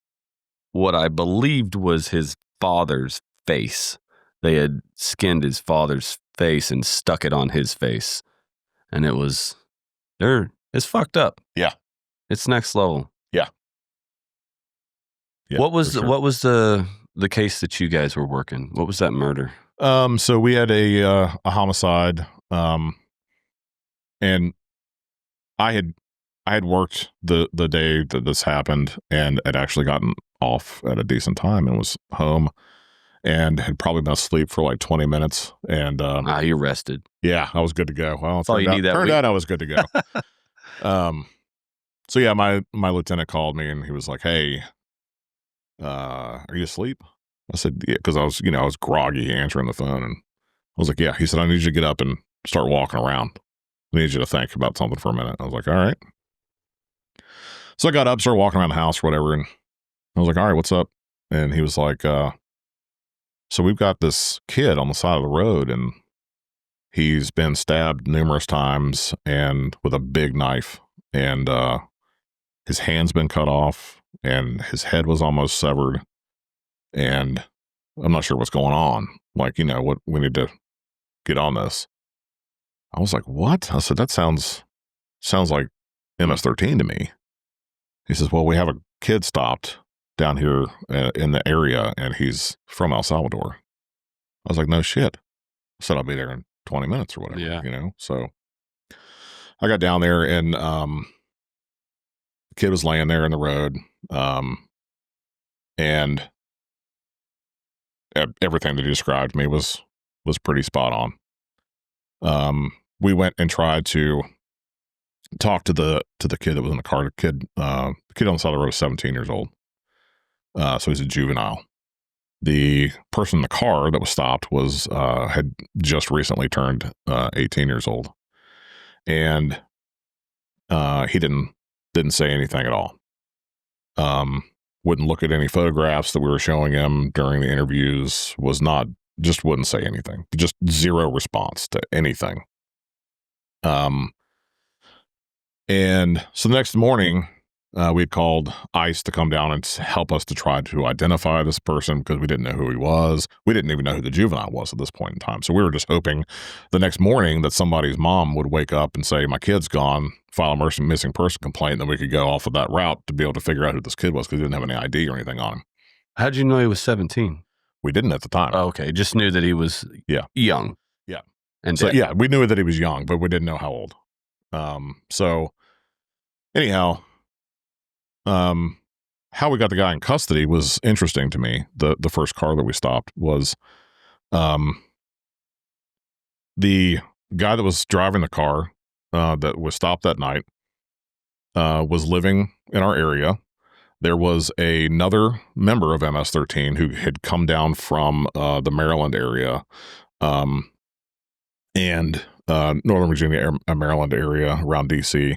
what I believed was his father's face. They had skinned his father's face and stuck it on his face. And it's fucked up. Yeah. It's next level. Yeah. What was the case that you guys were working? What was that murder? So we had a homicide, and I had worked the day that this happened, and had actually gotten off at a decent time and was home, and had probably been asleep for like 20 minutes. And you're rested. Yeah, I was good to go. Well, turned out I was good to go. So yeah, my lieutenant called me and he was like, "Hey, are you asleep?" I said, "Yeah," because I was groggy answering the phone, and I was like, "Yeah." He said, "I need you to get up and start walking around. I need you to think about something for a minute." I was like, "All right." So I got up, started walking around the house or whatever, and I was like, "All right, what's up?" And he was like, "So we've got this kid on the side of the road, and he's been stabbed numerous times and with a big knife, and his hand's been cut off, and his head was almost severed, and I'm not sure what's going on. Like, what we need to get on this." I was like, "What?" I said, "That sounds like MS-13 to me." He says, "Well, we have a kid stopped down here in the area, and he's from El Salvador." I was like, "No shit." I said, "I'll be there in 20 minutes or whatever." Yeah. So I got down there, and the kid was laying there in the road, and everything that he described to me was pretty spot on. We went and tried to talk to the kid that was in the car. The kid on the side of the road was 17 years old. So he's a juvenile. The person in the car that was stopped had just recently turned 18 years old, and he didn't say anything at all. Wouldn't look at any photographs that we were showing him during the interviews. Just wouldn't say anything. Just zero response to anything. And so the next morning, we had called ICE to come down and help us to try to identify this person because we didn't know who he was. We didn't even know who the juvenile was at this point in time. So we were just hoping the next morning that somebody's mom would wake up and say, "My kid's gone," file a missing person complaint, and then we could go off of that route to be able to figure out who this kid was because we didn't have any ID or anything on him. How'd you know he was 17? We didn't at the time. Oh, okay. Just knew that he was young. Yeah. And so, yeah, we knew that he was young, but we didn't know how old. So anyhow, how we got the guy in custody was interesting to me. The first car that we stopped was the guy that was driving the car that was stopped that night was living in our area. There was another member of MS-13 who had come down from the Maryland area and Northern Virginia, Maryland area around D.C.,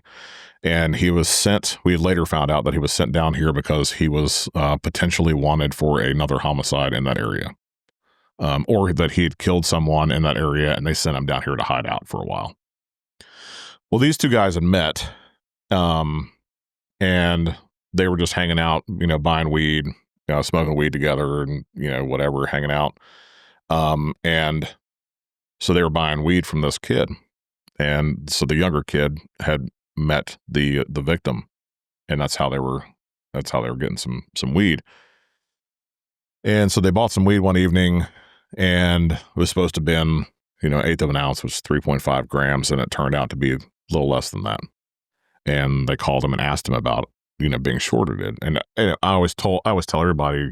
and he was sent. We later found out that he was sent down here because he was potentially wanted for another homicide in that area, or that he had killed someone in that area, and they sent him down here to hide out for a while. Well, these two guys had met, and they were just hanging out, buying weed, smoking weed together, and whatever, hanging out. And so they were buying weed from this kid, and so the younger kid had met the victim, and that's how they were getting some weed. And so they bought some weed one evening, and it was supposed to have been 1/8 of an ounce, which was 3.5 grams, and it turned out to be a little less than that. And they called him and asked him about being shorted it. And I always tell everybody,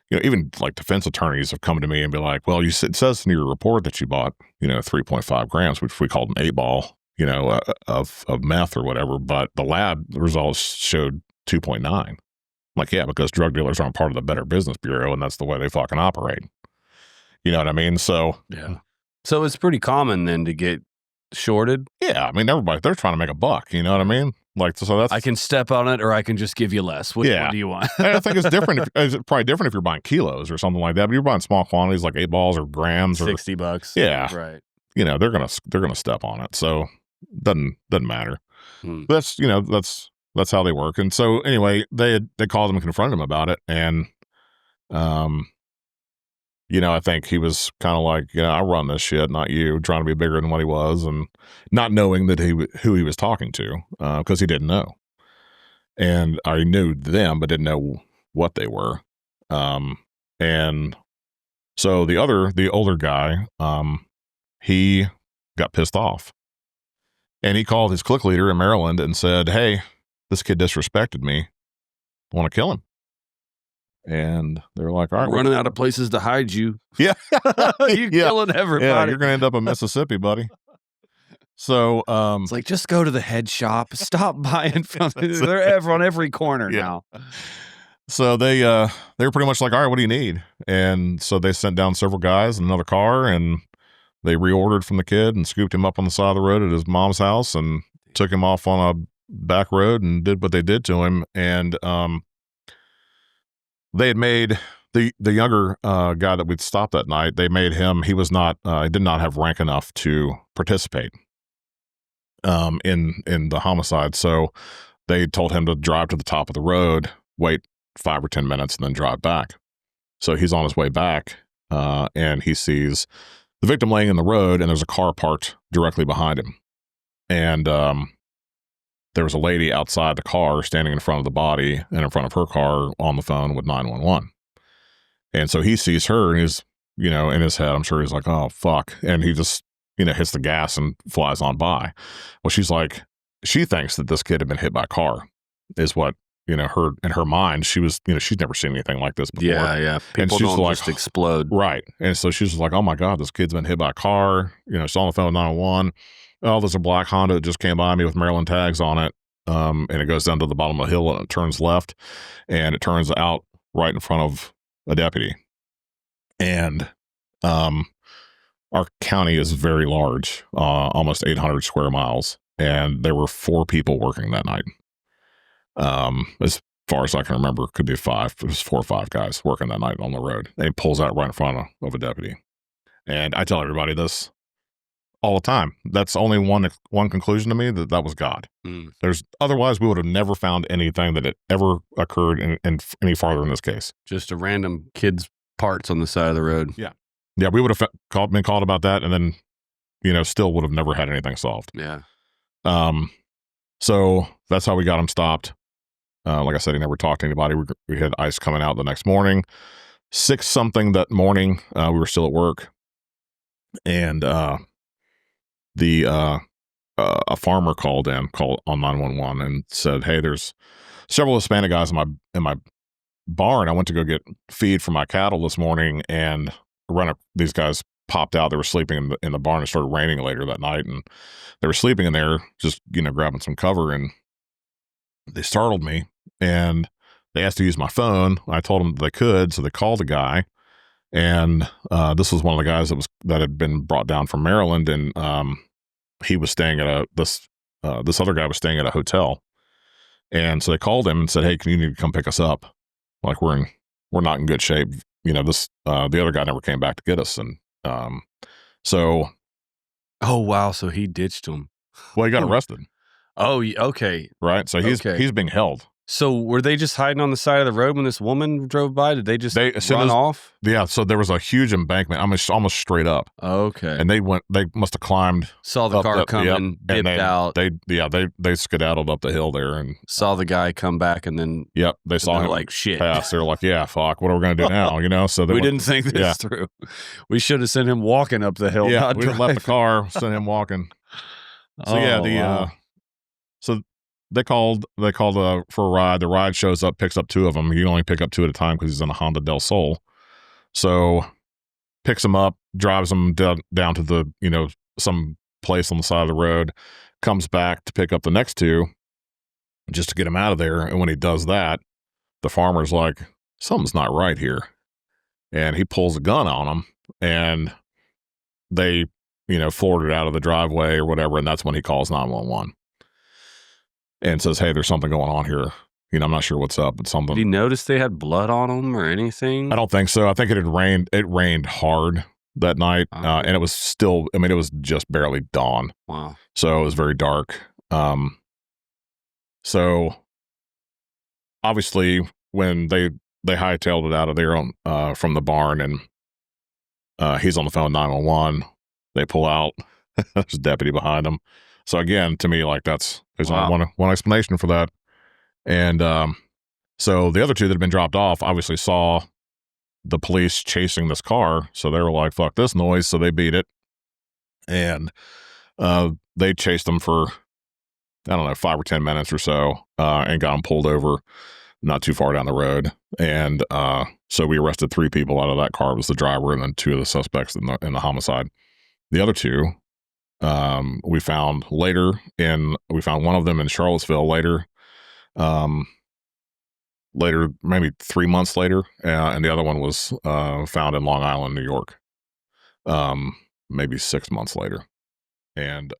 even like defense attorneys have come to me and be like, well, it says in your report that you bought, 3.5 grams, which we called an 8-ball, of meth or whatever, but the lab results showed 2.9. Like, yeah, because drug dealers aren't part of the Better Business Bureau, and that's the way they fucking operate. You know what I mean? So, yeah. So it's pretty common then to get shorted. Yeah, I mean, they're trying to make a buck. You know what I mean? Like, so that's, I can step on it, or I can just give you less. Which one do you want? And I think it's different. It's probably different if you're buying kilos or something like that. But you're buying small quantities, like 8 balls or grams, or $60. Yeah, right. They're gonna step on it. So doesn't matter. That's that's how they work. And so anyway, they called him and confronted him about it, and I think he was kind of like, I run this shit, not you, trying to be bigger than what he was, and not knowing that who he was talking to, because he didn't know. And I knew them, but didn't know what they were. And so the older guy, he got pissed off, and he called his clique leader in Maryland and said, "Hey, this kid disrespected me. I want to kill him." And they're like, "All right, running out of places to hide you." Yeah. You're killing everybody. Yeah, you're going to end up in Mississippi, buddy. So it's like, just go to the head shop. Stop buying from they're on every corner now. So they were pretty much like, "All right, what do you need?" And so they sent down several guys in another car, and they reordered from the kid and scooped him up on the side of the road at his mom's house and took him off on a back road and did what they did to him. And they had made the younger guy that we'd stopped that night, they made him, he was not, he did not have rank enough to participate in the homicide. So they told him to drive to the top of the road, wait 5 or 10 minutes, and then drive back. So he's on his way back, and he sees the victim laying in the road, and there's a car parked directly behind him. And there was a lady outside the car standing in front of the body, and in front of her car on the phone with 911. And so he sees her, and he's, in his head, I'm sure he's like, "Oh, fuck." And he just, hits the gas and flies on by. Well, she's like, she thinks that this kid had been hit by a car, is what, her, in her mind, she was, she's never seen anything like this before. Yeah. People don't just explode. Right. And so she's like, "Oh my God, this kid's been hit by a car." She's on the phone with 911. "Oh, there's a black Honda that just came by me with Maryland tags on it." And it goes down to the bottom of the hill and it turns left, and it turns out right in front of a deputy. And our county is very large, almost 800 square miles, and there were 4 people working that night. As far as I can remember, it could be 5. It was 4 or 5 guys working that night on the road. And he pulls out right in front of a deputy. And I tell everybody this all the time. That's only one conclusion to me, that was God. There's otherwise we would have never found anything that had ever occurred in any farther in this case. Just a random kid's parts on the side of the road. Yeah, we would have been called about that, and then still would have never had anything solved. Yeah. So that's how we got him stopped. Like I said, he never talked to anybody. We had ICE coming out the next morning, 6-something that morning. We were still at work, and a farmer called on 911 and said, "Hey, there's several Hispanic guys in my barn. I went to go get feed for my cattle this morning, and these guys popped out. They were sleeping in the barn. It started raining later that night, and they were sleeping in there, just grabbing some cover, and they startled me, and they asked to use my phone. I told them they could, so they called the guy, and this was one of the guys that had been brought down from Maryland, and he was staying at this other guy was staying at a hotel, and so they called him and said, "Hey, you need to come pick us up? Like we're not in good shape. The other guy never came back to get us." And so, oh wow, so he ditched him. Well, he got arrested. Oh, okay. Right. So he's being held. So were they just hiding on the side of the road when this woman drove by? Did they just run off? Yeah. So there was a huge embankment, almost straight up. Okay. And they must have climbed. Saw the car coming, dipped out. They skedaddled up the hill there and saw the guy come back, and then they saw him like shit. Pass. They were like, "Yeah, fuck. What are we gonna do now?" So we didn't think this through. We should have sent him walking up the hill. Yeah, we left the car, sent him walking. So they called for a ride. The ride shows up, picks up 2 of them. He can only pick up 2 at a time because he's in a Honda Del Sol. So picks them up, drives them down to the, some place on the side of the road, comes back to pick up the next 2 just to get him out of there. And when he does that, the farmer's like, something's not right here. And he pulls a gun on him, and they, floored it out of the driveway or whatever. And that's when he calls 911 and says, hey, there's something going on here. I'm not sure what's up, but something. Did he notice they had blood on them or anything? I don't think so. I think it had rained. It rained hard that night. And it was still, it was just barely dawn. Wow. So it was very dark. So obviously when they hightailed it out of there from the barn, and he's on the phone 911, they pull out. There's a deputy behind him. So again, to me, like there's only one explanation for that. And so the other 2 that had been dropped off obviously saw the police chasing this car. So they were like, fuck this noise. So they beat it. And they chased them for, I don't know, 5 or 10 minutes or so, and got them pulled over not too far down the road. And so we arrested 3 people out of that car. It was the driver and then 2 of the suspects in the homicide. The other 2, we found later we found one of them in Charlottesville later, maybe 3 months later. And the other one was found in Long Island, New York, maybe 6 months later. And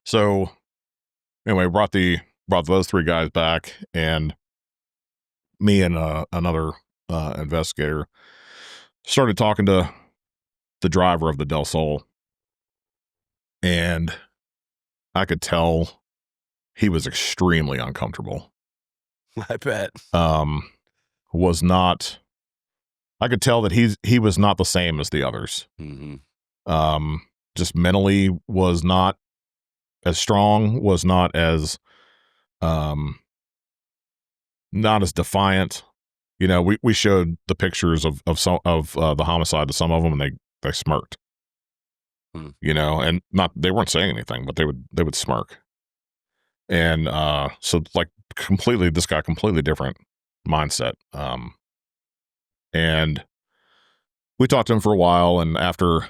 so anyway, brought those 3 guys back, and me and another investigator started talking to the driver of the Del Sol, and I could tell he was extremely uncomfortable. I bet. I could tell that he was not the same as the others. Mm-hmm. Just mentally was not as strong, was not as defiant. We showed the pictures of some of the homicide to some of them, and they smirked. And they weren't saying anything, but they would smirk. And so like this guy completely different mindset. And we talked to him for a while, and after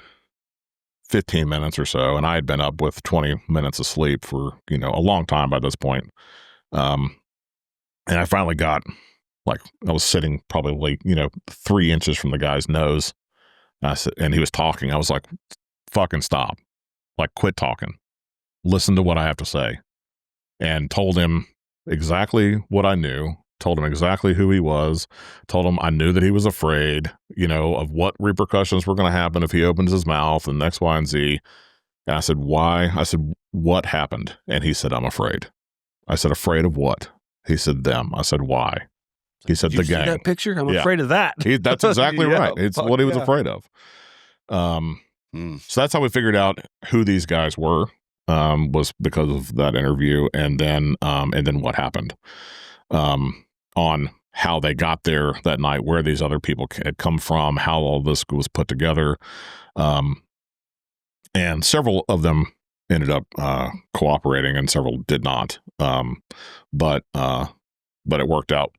15 minutes or so, and I had been up with 20 minutes of sleep for, a long time by this point. And I finally got, like, I was sitting probably, 3 inches from the guy's nose. And he was talking. I was like, fucking stop. Like, quit talking. Listen to what I have to say. And told him exactly what I knew, told him exactly who he was, told him I knew that he was afraid, of what repercussions were going to happen if he opens his mouth and X, Y, and Z. And I said, why? I said, what happened? And he said, I'm afraid. I said, afraid of what? He said, them. I said, why? He said, the gang. See that picture? I'm afraid of that. That's exactly right. It's what he was afraid of. So that's how we figured out who these guys were, was because of that interview, and then what happened, on how they got there that night, where these other people had come from, how all this was put together. And several of them ended up cooperating, and several did not. But it worked out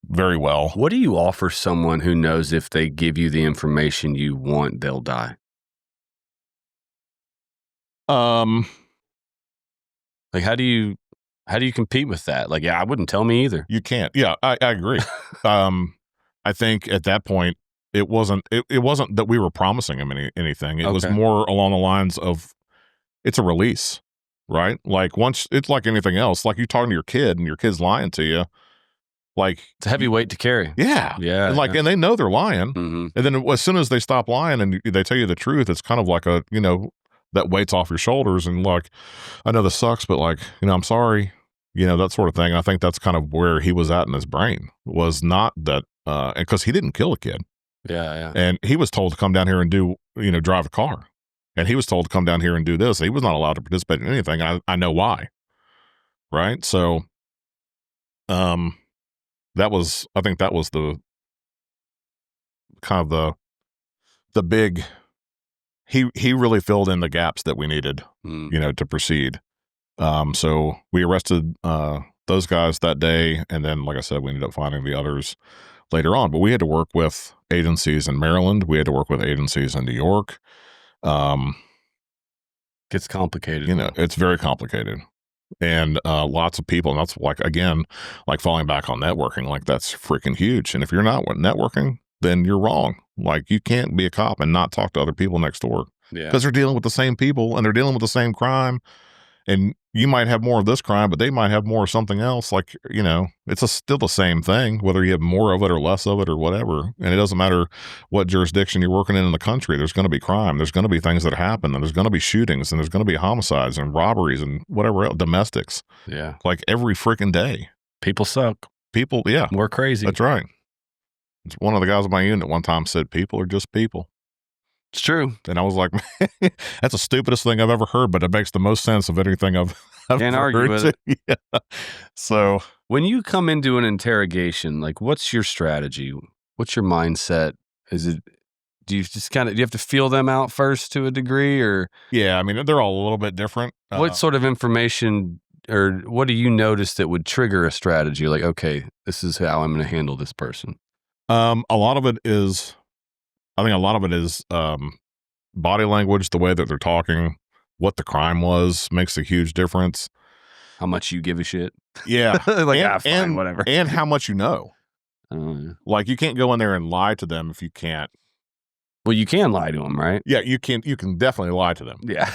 very well. What do you offer someone who knows if they give you the information you want, they'll die? Like, how do you compete with that? Like, I wouldn't tell me either. You can't. Yeah, I agree. I think at that point, it wasn't that we were promising him anything. It was more along the lines of, it's a release, right? Like, once, it's like anything else, like you talking to your kid and your kid's lying to you. Like, it's a heavy weight to carry. Yeah. Yeah. And and they know they're lying. Mm-hmm. And then as soon as they stop lying and they tell you the truth, it's kind of like that weight's off your shoulders, and like, I know this sucks, but like, I'm sorry, that sort of thing. I think that's kind of where he was at in his brain, was not that, because he didn't kill a kid. Yeah. And he was told to come down here and do, drive a car. And he was told to come down here and do this. He was not allowed to participate in anything. I know why. Right. So, I think that was the kind of the big, he really filled in the gaps that we needed, to proceed. So we arrested those guys that day, and then, like I said, we ended up finding the others later on. But we had to work with agencies in Maryland. We had to work with agencies in New York. Gets complicated. You know, it's very complicated. And lots of people, and that's like, again, like falling back on networking, like that's freaking huge. And if you're not networking, then you're wrong. Like you can't be a cop and not talk to other people next door because they're dealing with the same people and they're dealing with the same crime. And you might have more of this crime, but they might have more of something else. Like, you know, it's still the same thing, whether you have more of it or less of it or whatever. And it doesn't matter what jurisdiction you're working in the country. There's going to be crime. There's going to be things that happen, and there's going to be shootings, and there's going to be homicides and robberies and whatever else, domestics. Yeah. Like every freaking day. People suck. People, yeah. We're crazy. That's right. One of the guys in my unit one time said, people are just people. It's true. And I was like, that's the stupidest thing I've ever heard, but it makes the most sense of anything I've Can't argue heard. with it. Yeah. So when you come into an interrogation, like what's your strategy? What's your mindset? Do you just do you have to feel them out first to a degree, or? Yeah, I mean, they're all a little bit different. What sort of information or what do you notice that would trigger a strategy? Like, okay, this is how I'm going to handle this person. I think a lot of it is body language, the way that they're talking, what the crime was makes a huge difference. How much you give a shit. Yeah. Like, fine, whatever. And how much you know. Yeah. Like you can't go in there and lie to them if you can't. Well, you can lie to them, right? Yeah, you can definitely lie to them. Yeah.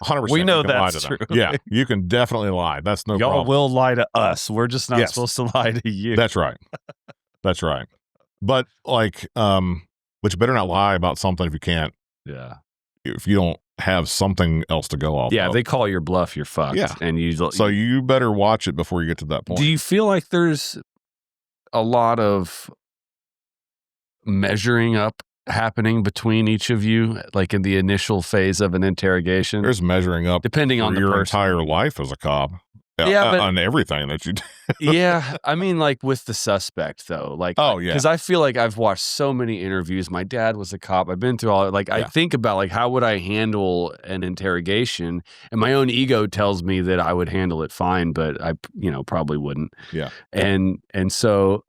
100%. We know you can lie that's to true. them. Yeah, you can definitely lie. That's no Y'all problem. will lie to us. We're just not supposed to lie to you. That's right. That's right. But like, but you better not lie about something if you can't. Yeah. If you don't have something else to go off. Yeah, of. they call your bluff, you're fucked. Yeah. And so you better watch it before you get to that point. Do you feel like there's a lot of measuring up happening between each of you, like in the initial phase of an interrogation? There's measuring up depending on your person. entire life as a cop. Yeah, but, on everything that you do. Yeah, I mean, like with the suspect though, like, oh yeah, because I feel like I've watched so many interviews. My dad was a cop. I've been through all. Like, I think about like how would I handle an interrogation, and my own ego tells me that I would handle it fine, but I, probably wouldn't. Yeah, and so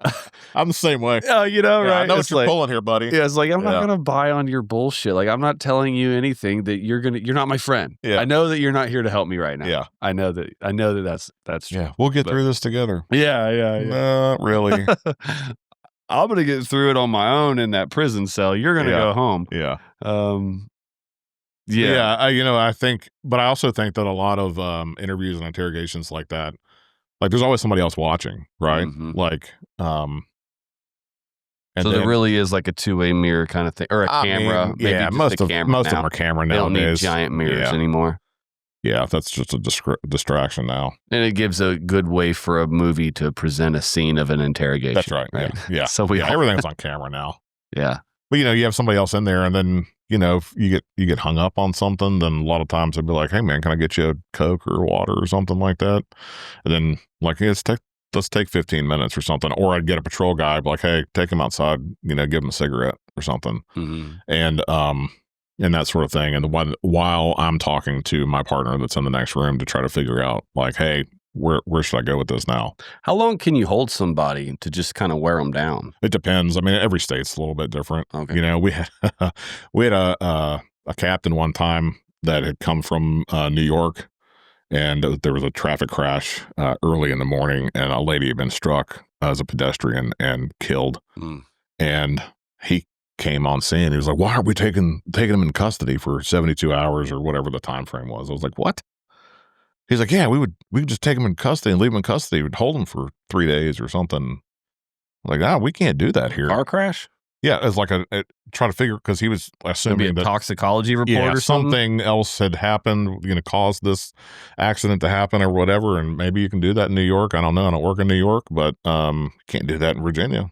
I'm the same way. Oh, right? I know what you're pulling here, buddy. Yeah, it's like I'm not gonna buy on your bullshit. Like I'm not telling you anything that you're not my friend. Yeah, I know that you're not here to help me right now. Yeah, I know that that's true. Yeah, we'll get through this together. Yeah. Not really. I'm gonna get through it on my own in that prison cell. You're gonna go home. Yeah. Yeah. I think, but I also think that a lot of interviews and interrogations like that, like there's always somebody else watching, right? Mm-hmm. Like, and so there really is like a two-way mirror kind of thing, or a camera. Maybe most of them are camera nowadays. They don't need giant mirrors anymore. Yeah, that's just a distraction now. And it gives a good way for a movie to present a scene of an interrogation. That's right. Yeah. So everything's on camera now. Yeah. But you have somebody else in there, and then if you get hung up on something, then a lot of times they'd be like, "Hey man, can I get you a Coke or water or something like that?" And then like, let's take 15 minutes or something. Or I'd get a patrol guy, be like, "Hey, take him outside, give him a cigarette or something," and that sort of thing. And while I'm talking to my partner that's in the next room to try to figure out, like, hey, where should I go with this now? How long can you hold somebody to just kind of wear them down? It depends. I mean, every state's a little bit different. Okay. We had a captain one time that had come from New York, and there was a traffic crash early in the morning, and a lady had been struck as a pedestrian and killed. And he came on scene. He was like, "Why aren't we taking him in custody for 72 hours or whatever the time frame was?" I was like, "What?" He's like, "Yeah, we would just take him in custody and leave him in custody. We'd hold him for 3 days or something." I'm like, we can't do that here. Car crash? Yeah, it's like trying to figure, because he was assuming that toxicology report or something else had happened, caused this accident to happen or whatever. And maybe you can do that in New York. I don't know. I don't work in New York, but can't do that in Virginia.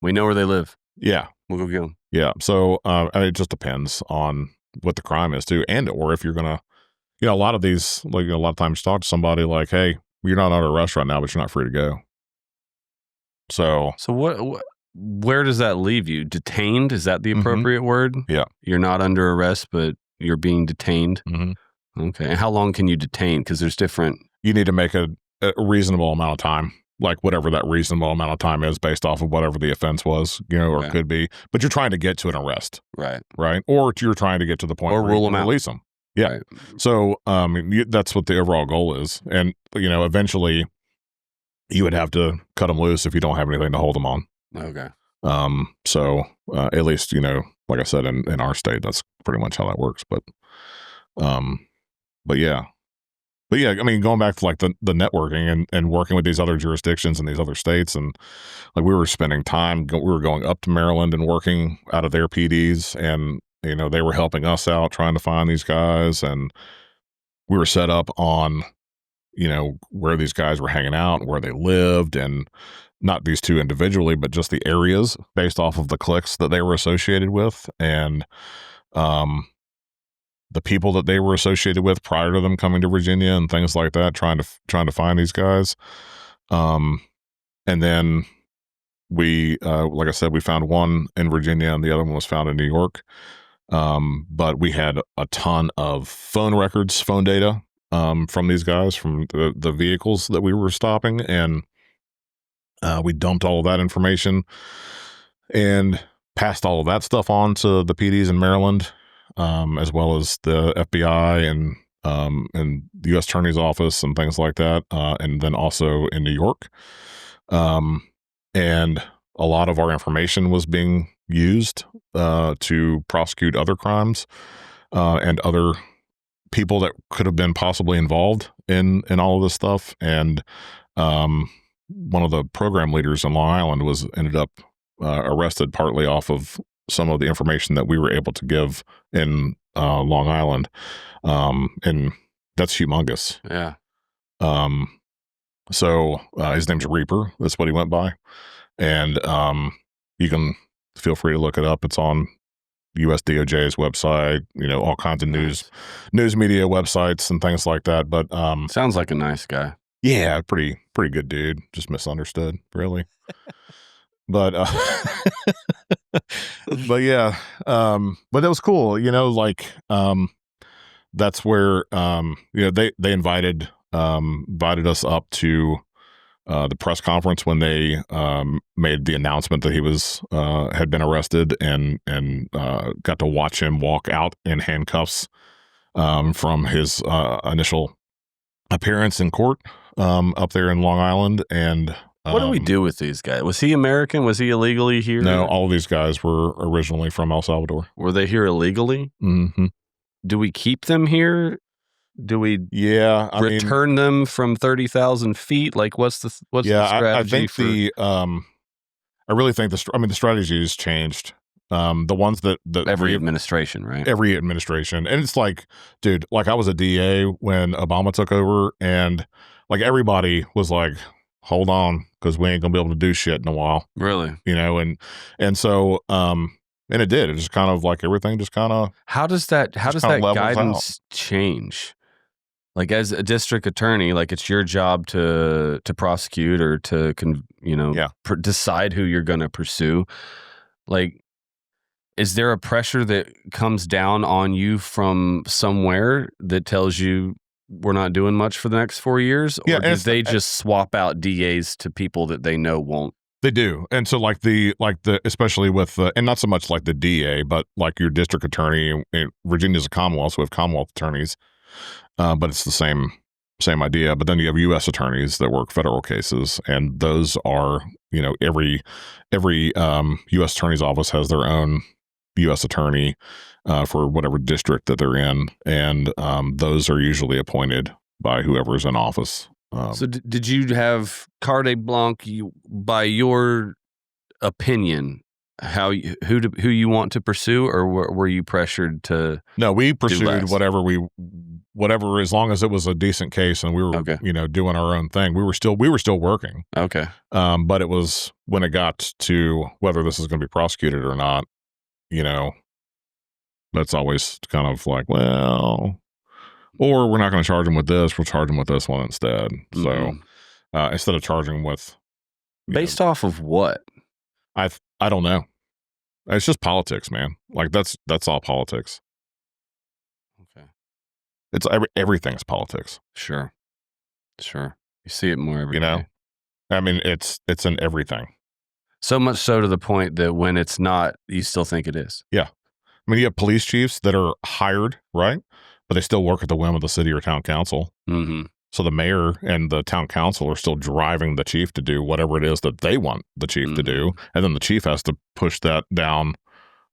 We know where they live. Yeah. We'll go get them. Yeah. So it just depends on what the crime is too. Or if you're going to, a lot of these, like a lot of times you talk to somebody like, "Hey, you're not under arrest right now, but you're not free to go." So where does that leave you? Detained? Is that the appropriate word? Yeah. You're not under arrest, but you're being detained. Okay. And how long can you detain? Because there's different. You need to make a reasonable amount of time, like whatever that reasonable amount of time is based off of whatever the offense was, or Okay. could be. But you're trying to get to an arrest, Right. right? Or you're trying to get to the point Or where rule you them can out. release them. Yeah. Right. So that's what the overall goal is. And, eventually you would have to cut them loose if you don't have anything to hold them on. Okay. So at least, like I said, in our state, that's pretty much how that works. But yeah. But yeah, I mean, going back to like the networking and working with these other jurisdictions and these other states, and like we were spending time, we were going up to Maryland and working out of their PDs, and they were helping us out trying to find these guys, and we were set up on where these guys were hanging out and where they lived, and not these two individually, but just the areas based off of the cliques that they were associated with, and the people that they were associated with prior to them coming to Virginia and things like that, trying to find these guys. And then we, like I said, we found one in Virginia and the other one was found in New York. But we had a ton of phone records, phone data, from these guys, from the vehicles that we were stopping. And, we dumped all of that information and passed all of that stuff on to the PDs in Maryland, as well as the FBI and the U.S. Attorney's Office and things like that, and then also in New York. And a lot of our information was being used to prosecute other crimes and other people that could have been possibly involved in all of this stuff. And one of the program leaders in Long Island ended up arrested partly off of some of the information that we were able to give in Long Island. And that's humongous. Yeah. So his name's Reaper. That's what he went by. And you can feel free to look it up. It's on US DOJ's website, all kinds of news media websites and things like that. But sounds like a nice guy. Yeah, pretty good dude. Just misunderstood, really. But but yeah, but it was cool, that's where they invited us up to the press conference when they made the announcement that he was had been arrested, and got to watch him walk out in handcuffs from his initial appearance in court up there in Long Island. And what do we do with these guys? Was he American? Was he illegally here? No, all of these guys were originally from El Salvador. Were they here illegally? Mm-hmm. Do we keep them here? Do we return them from 30,000 feet? Like, what's the strategy? I think I really think the strategy has changed. The ones that every administration, right? Every administration. And it's like, dude, like I was a DA when Obama took over, and like everybody was like, hold on, because we ain't gonna be able to do shit in a while. Really? And so and it did. It just kind of like everything just kind of how does that guidance change? Like, as a district attorney, like it's your job to prosecute or to decide who you're going to pursue. Like, is there a pressure that comes down on you from somewhere that tells you we're not doing much for the next 4 years? Or do they just swap out DAs to people that they know won't? They do. And so like the especially with and not so much like the DA, but like your district attorney. Virginia's a Commonwealth, so we have Commonwealth attorneys. But it's the same idea. But then you have U.S. attorneys that work federal cases, and those are, every U.S. attorney's office has their own U.S. attorney for whatever district that they're in, and those are usually appointed by whoever's in office. So did you have carte blanche, by your opinion, who you want to pursue, or were you pressured to? No, we pursued whatever, as long as it was a decent case and we were, doing our own thing. We were still working. Okay. But it was when it got to whether this is going to be prosecuted or not, that's always kind of like, well, or we're not going to charge them with this. We'll charge them with this one instead. Mm-hmm. So instead of charging with, based off of what? I don't know. It's just politics, man. Like that's all politics. Okay. It's everything's politics. Sure. You see it more every You know, day. I mean, it's in everything. So much so to the point that when it's not, you still think it is. Yeah. I mean, you have police chiefs that are hired, right? But they still work at the whim of the city or town council. Mm-hmm. So the mayor and the town council are still driving the chief to do whatever it is that they want the chief to do. And then the chief has to push that down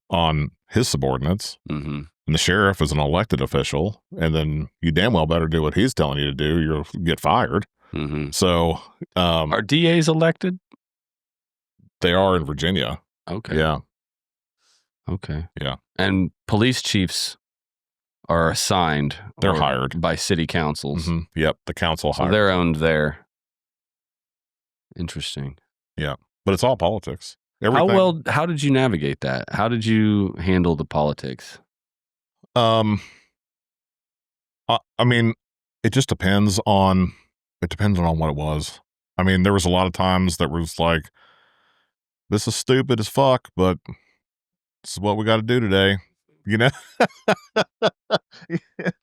on his subordinates. Mm-hmm. And the sheriff is an elected official. And then you damn well better do what he's telling you to do. You'll get fired. Mm-hmm. So are DAs elected? They are in Virginia. Okay. Yeah. Okay. Yeah. And police chiefs are assigned. They're hired by city councils. Mm-hmm. Yep. The council So hires. they're owned there. Interesting. Yeah. But it's all politics. Everything. How did you navigate that? How did you handle the politics? I mean, it just depends on what it was. I mean, there was a lot of times that was like, this is stupid as fuck, but this is what we got to do today. You know,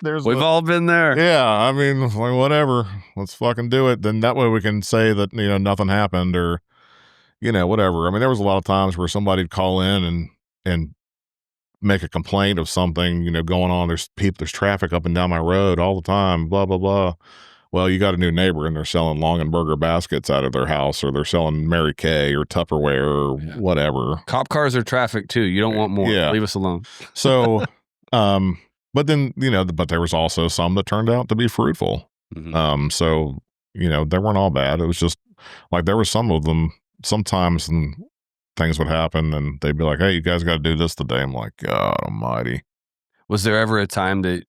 We've all been there. Yeah, I mean, like, whatever, let's fucking do it. Then that way we can say that, you know, nothing happened or, you know, whatever. I mean, there was a lot of times where somebody'd call in and make a complaint of something, you know, going on. There's traffic up and down my road all the time, blah, blah, blah. Well, you got a new neighbor and they're selling Longenberger baskets out of their house, or they're selling Mary Kay or Tupperware or whatever. Cop cars are traffic too. You don't want more. Yeah. Leave us alone. So, but then, you know, but there was also some that turned out to be fruitful. Mm-hmm. So, you know, they weren't all bad. It was just like, there were some of them sometimes, and things would happen and they'd be like, hey, you guys got to do this today. I'm like, God almighty. Was there ever a time that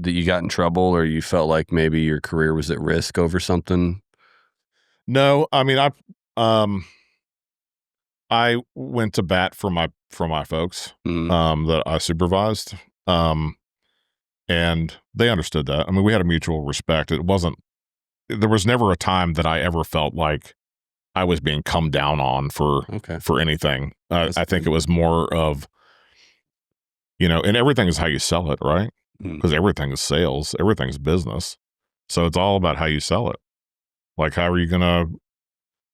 you got in trouble or you felt like maybe your career was at risk over something? No, I mean, I went to bat for my folks, that I supervised. And they understood that. I mean, we had a mutual respect. There was never a time that I ever felt like I was being come down on for anything. I think it was more of, you know, and everything is how you sell it, right? Because everything is sales, everything's business. So it's all about how you sell it. Like, how are you going to,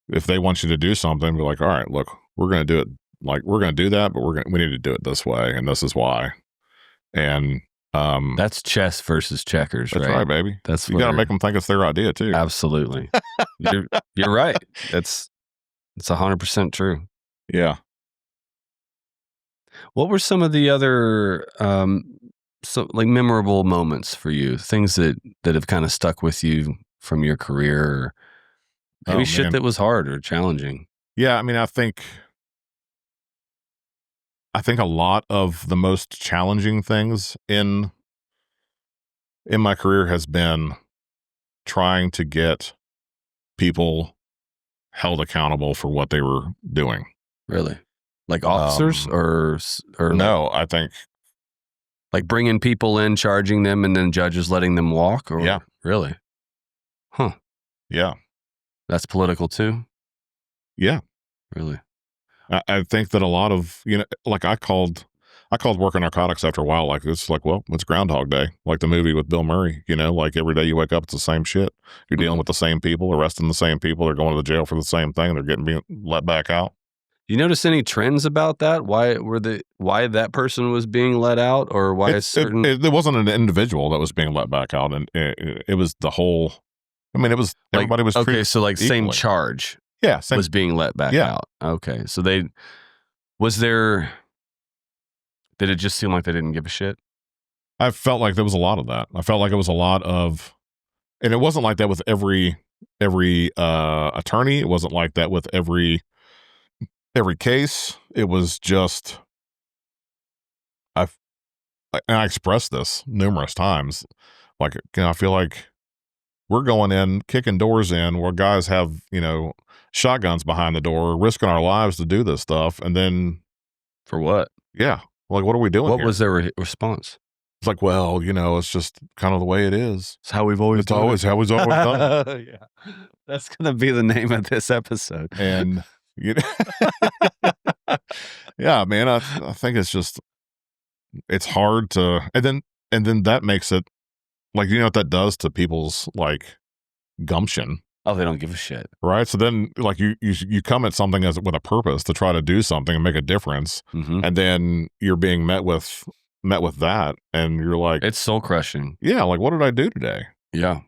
if they want you to do something, be like, all right, look, we're going to do it. Like, we're going to do that, but we need to do it this way. And this is why. And, that's chess versus checkers, that's right, baby. You got to make them think it's their idea too. Absolutely. You're right. It's 100% true. Yeah. What were some of the other, like memorable moments for you? Things that have kind of stuck with you from your career, or maybe shit that was hard or challenging? Yeah. I mean, I think a lot of the most challenging things in my career has been trying to get people held accountable for what they were doing. Really? Like officers or no, I think like bringing people in, charging them, and then judges letting them walk? Or yeah. Really? Huh. Yeah. That's political too? Yeah. Really? I think that a lot of, you know, like I called working narcotics after a while. Like, it's like, well, it's Groundhog Day, like the movie with Bill Murray, you know, like every day you wake up, it's the same shit. You're dealing with the same people, arresting the same people. They're going to the jail for the same thing. They're being let back out. You notice any trends about that? Why that person was being let out, or why it wasn't an individual that was being let back out, and it was the whole. I mean, it was everybody was okay. So like equally. Same charge, was being let back out. Okay, so did it just seem like they didn't give a shit? I felt like there was a lot of that. I felt like it was a lot of, and it wasn't like that with every attorney. It wasn't like that with every case. It was just, I expressed this numerous times. Like, you know, I feel like we're going in, kicking doors in where guys have, you know, shotguns behind the door, risking our lives to do this stuff. And then for what? Yeah. Like, what are we doing? What was their response? It's like, well, you know, it's just kind of the way it is. It's how we've always done it. It's how we've always done it. Yeah. That's going to be the name of this episode. And, you know, yeah, man, I think it's just, it's hard to, and then that makes it like, you know what that does to people's like gumption. Oh, they don't give a shit. Right. So then like you come at something with a purpose to try to do something and make a difference. Mm-hmm. And then you're being met with that. And you're like, it's soul crushing. Yeah. Like, what did I do today? Yeah.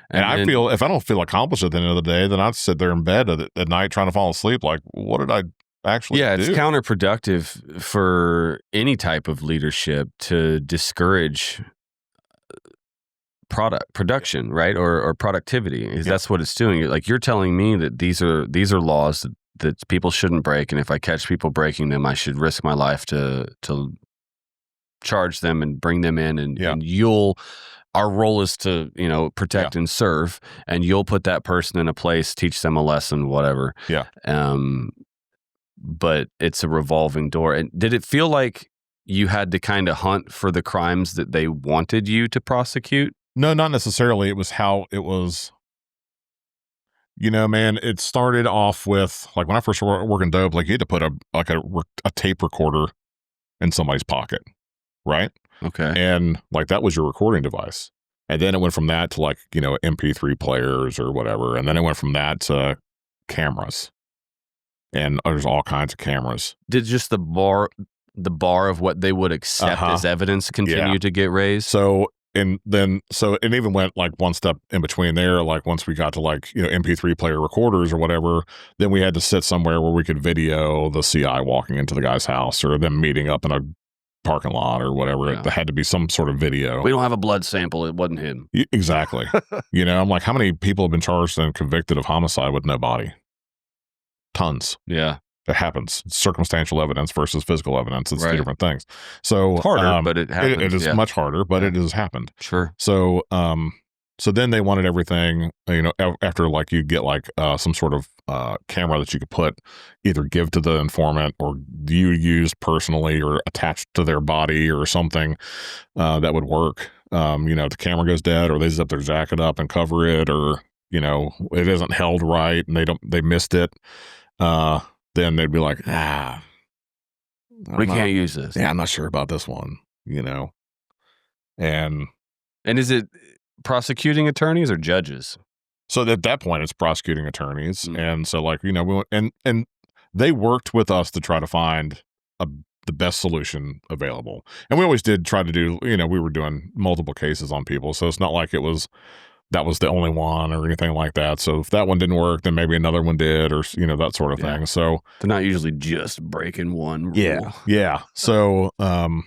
And I feel if I don't feel accomplished at the end of the day, then I'd sit there in bed at night trying to fall asleep. Like, what did I actually do? It's counterproductive for any type of leadership to discourage production, right? Or productivity. That's what it's doing. Like, you're telling me that these are laws that people shouldn't break, and if I catch people breaking them, I should risk my life to charge them and bring them in, and our role is to, protect and serve, and you'll put that person in a place, teach them a lesson, whatever. Yeah. But it's a revolving door. And did it feel like you had to kind of hunt for the crimes that they wanted you to prosecute? No, not necessarily. It was how it was. Man, it started off with like when I first started working dope, like you had to put a tape recorder in somebody's pocket, right? Okay. And like that was your recording device. And then it went from that to like, MP3 players or whatever. And then it went from that to cameras. And there's all kinds of cameras. Did just the bar of what they would accept as evidence continue to get raised? So it even went like one step in between there. Like once we got to like, MP3 player recorders or whatever, then we had to sit somewhere where we could video the CI walking into the guy's house or them meeting up in a parking lot or whatever. It had to be some sort of video. We don't have a blood sample. It wasn't him. Exactly. I'm like, how many people have been charged and convicted of homicide with no body? Tons. Yeah. It happens. It's circumstantial evidence versus physical evidence. It's two different things. So it's harder, but it happens. It is much harder, but it has happened. Sure. So, so then they wanted everything, after like you get like some sort of camera that you could either give to the informant or you use personally or attached to their body or something that would work. The camera goes dead or they zip their jacket up and cover it, or, it isn't held right and they missed it. Then they'd be like, we can't use this. Yeah, I'm not sure about this one, And is it prosecuting attorneys or judges? So at that point, it's prosecuting attorneys. Mm-hmm. And so like, we went, and they worked with us to try to find the best solution available. And we always did try to do, we were doing multiple cases on people. So it's not like that was the only one or anything like that. So if that one didn't work, then maybe another one did, or, that sort of thing. So they're not usually just breaking one rule. Yeah. So, that's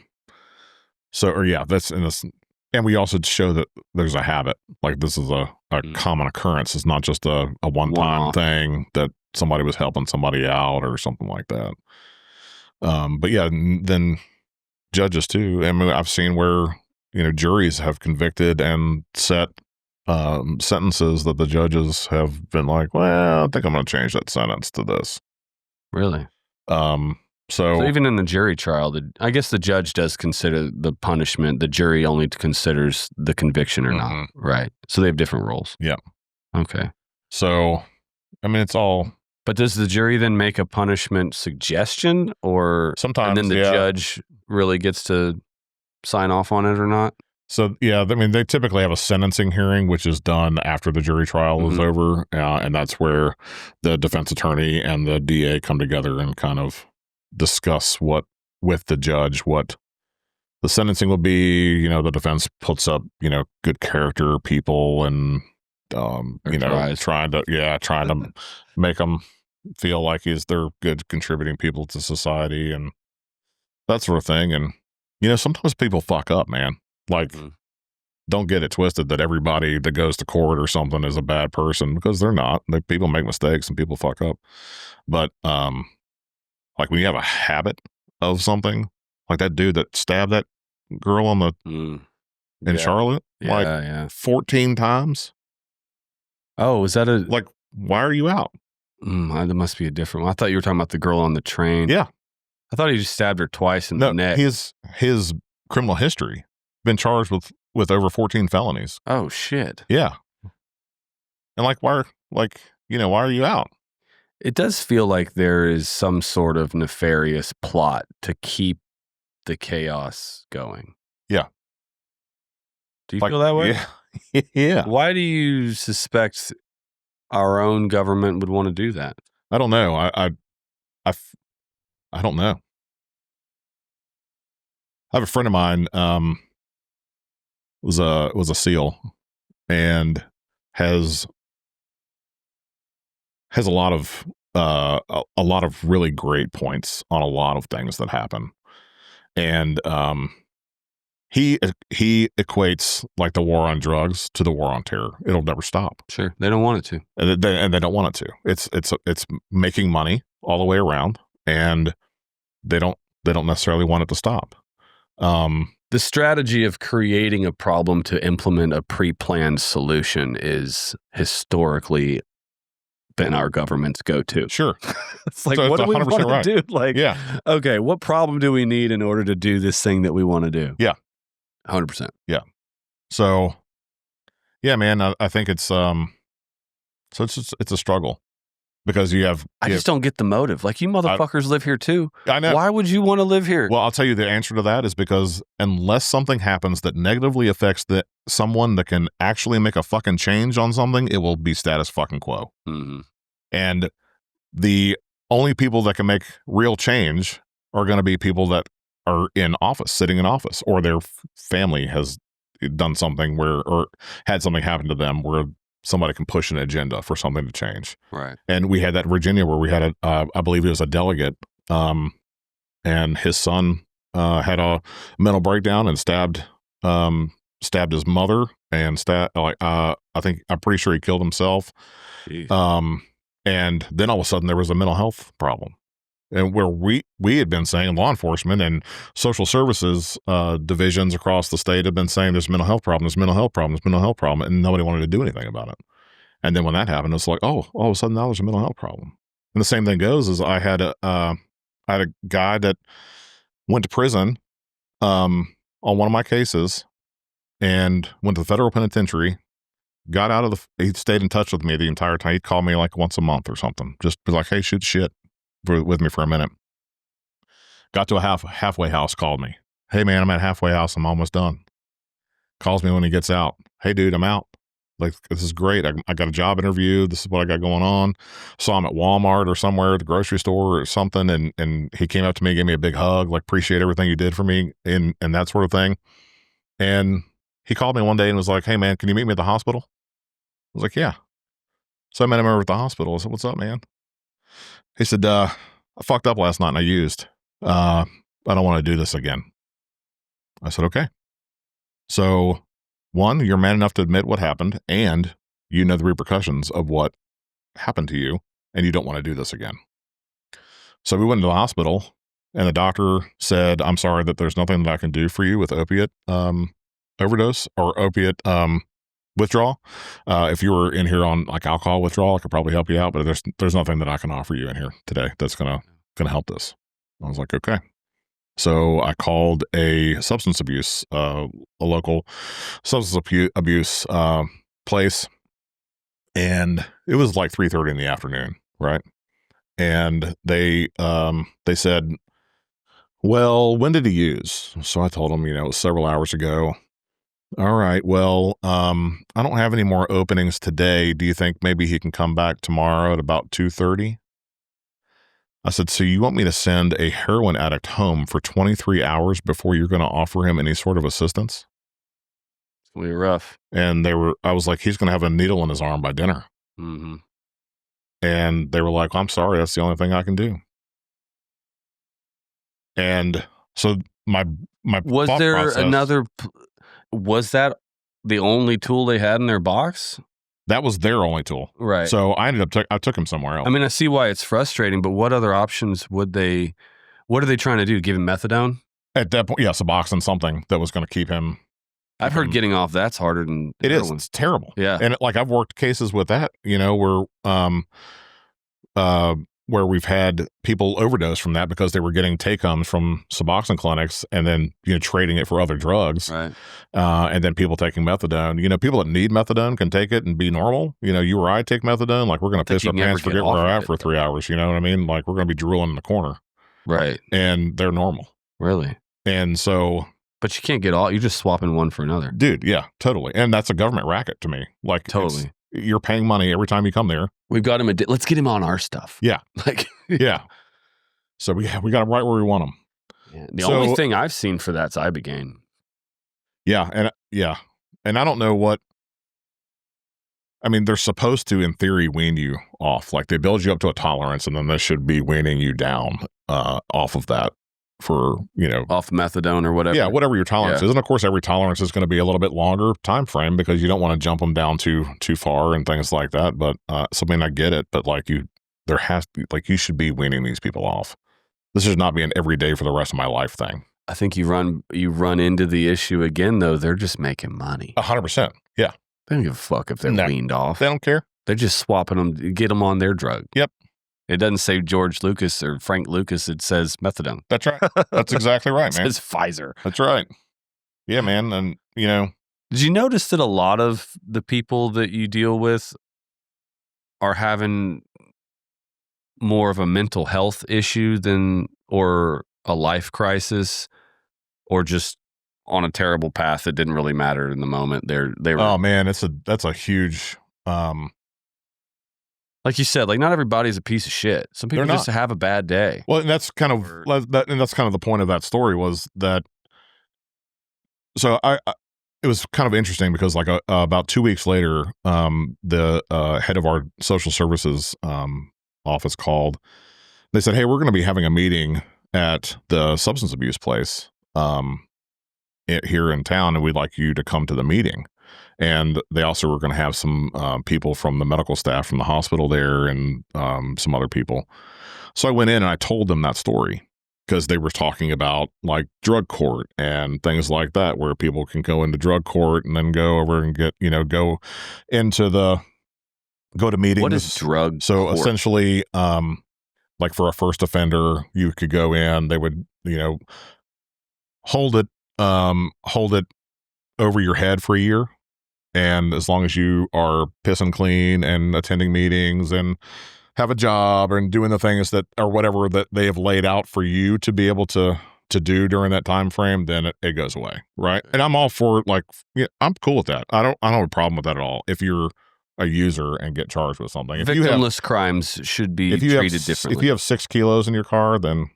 in this. And we also show that there's a habit. Like this is a common occurrence. It's not just a one-time thing that somebody was helping somebody out or something like that. But yeah, then judges too. I mean, I've seen where, juries have convicted and set sentences that the judges have been like, well, I think I'm going to change that sentence to this. Really? So even in the jury trial, I guess the judge does consider the punishment. The jury only considers the conviction or not. Right. So they have different roles. Yeah. Okay. So, I mean, it's all. But does the jury then make a punishment suggestion, or sometimes, and then the judge really gets to sign off on it or not? So, yeah, I mean, they typically have a sentencing hearing, which is done after the jury trial is over. And that's where the defense attorney and the DA come together and kind of discuss with the judge what the sentencing will be. The defense puts up, good character people and, trying to make them feel like they're good contributing people to society and that sort of thing. And, sometimes people fuck up, man. Like, don't get it twisted that everybody that goes to court or something is a bad person, because they're not. People make mistakes and people fuck up. But, like when you have a habit of something, like that dude that stabbed that girl in Charlotte, 14 times. Oh, is that like, why are you out? That must be a different one. I thought you were talking about the girl on the train. Yeah. I thought he just stabbed her twice in the neck. His criminal history, been charged with over 14 felonies. Oh, shit. Yeah. And like, why are you out? It does feel like there is some sort of nefarious plot to keep the chaos going. Yeah. Do you feel that way? Yeah. Yeah. Why do you suspect our own government would want to do that? I don't know. I don't know. I have a friend of mine, was a SEAL and has a lot of a lot of really great points on a lot of things that happen. And he equates like the war on drugs to the war on terror. It'll never stop. Sure, they don't want it to, and they don't want it to. It's making money all the way around, and they don't necessarily want it to stop. The strategy of creating a problem to implement a pre-planned solution is historically been our government's go-to. Sure. It's like, so what do we want right. to do? Like, yeah. Okay, what problem do we need in order to do this thing that we want to do? Yeah. 100%. Yeah. So, yeah, man, I think it's so it's a struggle because I just don't get the motive. Like, you motherfuckers live here too. I know. Why would you want to live here? Well, I'll tell you the answer to that is because unless something happens that negatively affects someone that can actually make a fucking change on something, it will be status fucking quo. Mm-hmm. And the only people that can make real change are going to be people that are in office, sitting in office, or their family has done something or had something happen to them where somebody can push an agenda for something to change. Right. And we had that in Virginia where we had I believe it was a delegate, and his son had a mental breakdown and stabbed his mother and I'm pretty sure he killed himself. Jeez. And then all of a sudden there was a mental health problem. And where we had been saying, law enforcement and social services divisions across the state have been saying there's mental health problems, and nobody wanted to do anything about it. And then when that happened, it's like, oh, all of a sudden now there's a mental health problem. And the same thing goes is I had a guy that went to prison on one of my cases and went to the federal penitentiary. Got out of he stayed in touch with me the entire time. He'd call me like once a month or something. Just be like, hey, shoot shit with me for a minute. Got to a halfway house, called me. Hey man, I'm at halfway house. I'm almost done. Calls me when he gets out. Hey dude, I'm out. Like, this is great. I got a job interview. This is what I got going on. Saw him at Walmart or somewhere at the grocery store or something. And he came up to me, gave me a big hug, like, appreciate everything you did for me and that sort of thing. And he called me one day and was like, hey man, can you meet me at the hospital? I was like, yeah. So I met him over at the hospital. I said, what's up, man? He said, I fucked up last night and I used. I don't want to do this again. I said, okay. So, one, you're man enough to admit what happened and you know the repercussions of what happened to you and you don't want to do this again. So we went to the hospital and the doctor said, I'm sorry that there's nothing that I can do for you with opiate overdose or opiate withdrawal. If you were in here on like alcohol withdrawal, I could probably help you out, but there's nothing that I can offer you in here today that's gonna help this. I was like, okay. So I called a substance abuse, a local substance abuse place, and it was like 3:30 in the afternoon, right? And they said, well, when did he use? So I told them, it was several hours ago. All right. Well, I don't have any more openings today. Do you think maybe he can come back tomorrow at about 2:30? I said, so you want me to send a heroin addict home for 23 hours before you're going to offer him any sort of assistance? It's going to be rough. And I was like, he's going to have a needle in his arm by dinner. Mm-hmm. And they were like, I'm sorry, that's the only thing I can do. And so my was there process, was that the only tool they had in their box? That was their only tool. Right. So I ended up, I took him somewhere else. I mean, I see why it's frustrating, but what other options what are they trying to do? Give him methadone? At that point, yeah, Suboxone, something that was going to keep him. I've heard getting off that's harder than it is. It's terrible. Yeah. And I've worked cases with that, where we've had people overdose from that because they were getting take-homes from Suboxone clinics and then, trading it for other drugs. Right. And then people taking methadone. People that need methadone can take it and be normal. You or I take methadone, like we're going to piss our pants, forget where we're at for 3 hours. You know what I mean? Like we're going to be drooling in the corner. Right. And they're normal. Really? And so But you can't get all. You're just swapping one for another. Dude, yeah, totally. And that's a government racket to me. Like, Totally. You're paying money every time you come there. We've got him. Let's get him on our stuff. Yeah. Like, yeah. So we got him right where we want him. Yeah. The only thing I've seen for that's Ibogaine. Yeah. And I don't know what, I mean, they're supposed to, in theory, wean you off. Like, they build you up to a tolerance, and then they should be weaning you down off of that for, off methadone or whatever. Yeah, whatever your tolerance is. And of course, every tolerance is going to be a little bit longer time frame because you don't want to jump them down too far and things like that. But so, I mean, I get it, but like you should be weaning these people off. This should not be an everyday for the rest of my life thing. I think you run into the issue again, though. They're just making money. 100%. Yeah. They don't give a fuck if they're weaned off. They don't care. They're just swapping them, get them on their drug. Yep. It doesn't say George Lucas or Frank Lucas. It says methadone. That's right. That's exactly right, man. It says Pfizer. That's right. Yeah, man. And, Did you notice that a lot of the people that you deal with are having more of a mental health issue or a life crisis, or just on a terrible path that didn't really matter in the moment? They were. Oh man, that's a huge. Like you said, like not everybody's a piece of shit. Some people just have a bad day. Well, and that's kind of the point of that story was that. So it was kind of interesting because like about 2 weeks later, the head of our social services office called. They said, "Hey, we're going to be having a meeting at the substance abuse place here in town, and we'd like you to come to the meeting." And they also were going to have some people from the medical staff from the hospital there and some other people. So I went in and I told them that story because they were talking about like drug court and things like that, where people can go into drug court and then go over and get, go to meetings. What is drug so court? Essentially, like for a first offender, you could go in, they would, hold it over your head for a year. And as long as you are pissing clean and attending meetings and have a job and doing the things that or whatever that they have laid out for you to be able to do during that time frame, then it goes away, right? And I'm all for I'm cool with that. I don't have a problem with that at all. If you're a user and get charged with something, victimless crimes should be treated differently. If you have 6 kilos in your car, then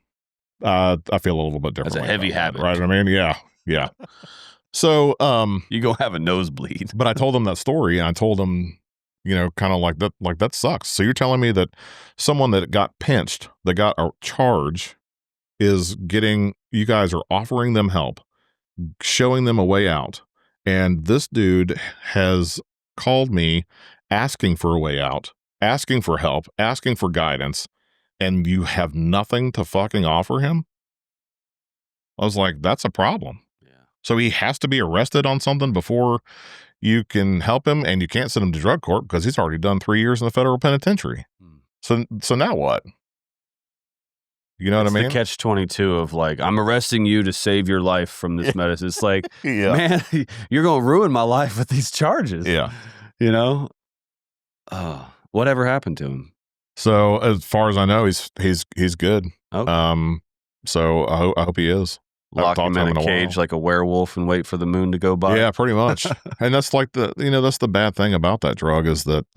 I feel a little bit different. That's a heavy habit, right? I mean, yeah. So, you go have a nosebleed. But I told them that story, and I told them, kind of like that sucks. So you're telling me that someone that got pinched, that got a charge, is you guys are offering them help, showing them a way out. And this dude has called me asking for a way out, asking for help, asking for guidance, and you have nothing to fucking offer him? I was like, that's a problem. So he has to be arrested on something before you can help him, and you can't send him to drug court because he's already done 3 years in the federal penitentiary. So now what? You know what I mean? The catch-22 of like, I'm arresting you to save your life from this medicine. It's like, man, you're going to ruin my life with these charges. Yeah. Whatever happened to him? So as far as I know, he's good. Okay. So I hope he is. Lock him in a cage like a werewolf and wait for the moon to go by. Yeah, pretty much. And that's like that's the bad thing about that drug is that,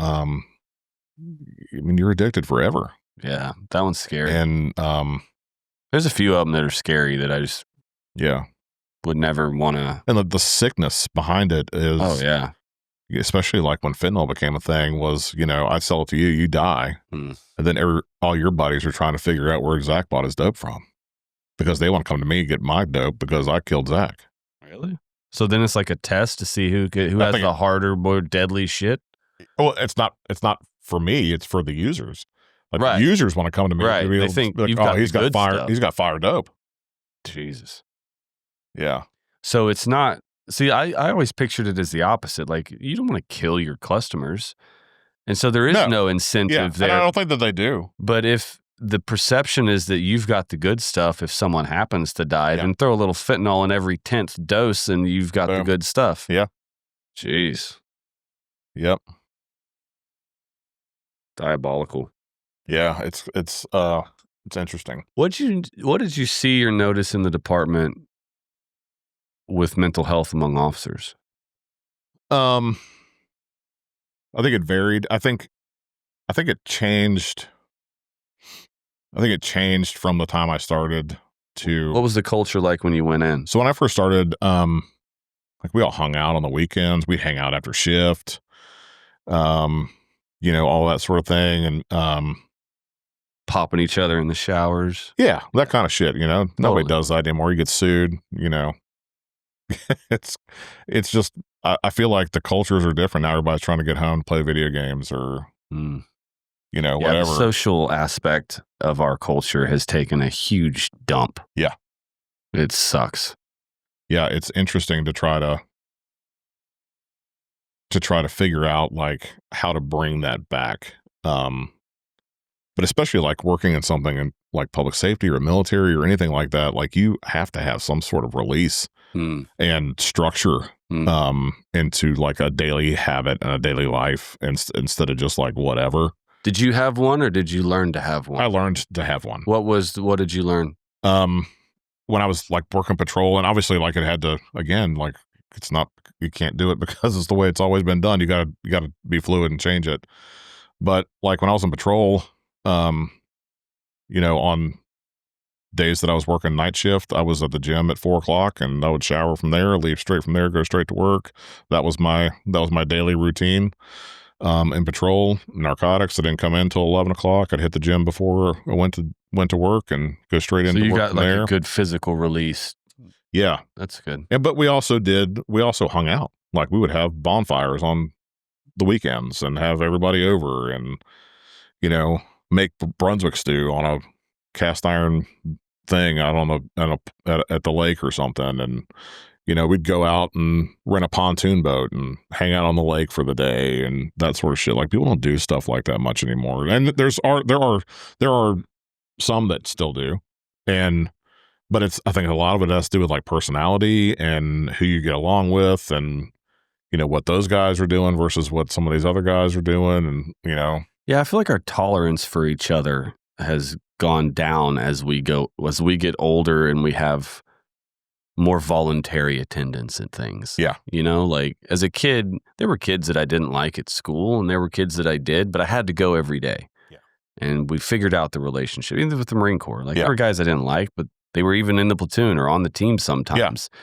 you're addicted forever. Yeah, that one's scary. And there's a few of them that are scary that I just would never want to. And the sickness behind it is, especially like when fentanyl became a thing was, I sell it to you, you die. And then all your buddies are trying to figure out where Zach bought his dope from. Because they want to come to me and get my dope because I killed Zach. Really? So then it's like a test to see who has the harder, more deadly shit? Well, it's not for me. It's for the users. Like the users want to come to me. Right. They think he's got fire. He's got fire dope. Jesus. Yeah. So it's not. See, I always pictured it as the opposite. Like you don't want to kill your customers, and so there is no incentive there. And I don't think that they do. But if the perception is that you've got the good stuff, if someone happens to die, then throw a little fentanyl in every 10th dose, and you've got the good stuff. Yeah. Jeez. Yep. Diabolical. Yeah, it's interesting. What did you see or notice in the department with mental health among officers? I think it varied. I think it changed. I think it changed from the time I started to. What was the culture like when you went in? So when I first started, like we all hung out on the weekends. We'd hang out after shift, all that sort of thing. And Popping each other in the showers. yeah, that kind of shit, Nobody Totally. does that anymore. You get sued, It's just, I feel like the cultures are different now. Everybody's trying to get home to play video games or, Yeah, whatever. the social aspect of our culture has taken a huge dump. Yeah. It sucks. Yeah, it's interesting to try to figure out like how to bring that back. But especially like working in something in like public safety or military or anything like that, like you have to have some sort of release and structure into like a daily habit and a daily life instead of just like whatever. Did you have one or did you learn to have one? I learned to have one. What did you learn? When I was like working patrol, and obviously like it had to, again, like it's not, you can't do it because it's the way it's always been done. You gotta be fluid and change it. But like when I was in patrol, on days that I was working night shift, I was at the gym at 4:00 and I would shower from there, leave straight from there, go straight to work. That was my daily routine. In patrol, narcotics, I didn't come in till 11:00. I'd hit the gym before I went to work and go straight into work. So you got like there. A good physical release. Yeah. That's good. But we also hung out. Like we would have bonfires on the weekends and have everybody over and, make Brunswick stew on a cast iron thing out at the lake or something. And, we'd go out and rent a pontoon boat and hang out on the lake for the day and that sort of shit. Like people don't do stuff like that much anymore. And there are some that still do. But I think a lot of it has to do with like personality and who you get along with and, what those guys are doing versus what some of these other guys are doing. And, Yeah, I feel like our tolerance for each other has gone down as we get older and we have more voluntary attendance at things. Yeah. Like as a kid, there were kids that I didn't like at school and there were kids that I did, but I had to go every day. Yeah. And we figured out the relationship, even with the Marine Corps. Like there were guys I didn't like, but they were even in the platoon or on the team sometimes. Yeah.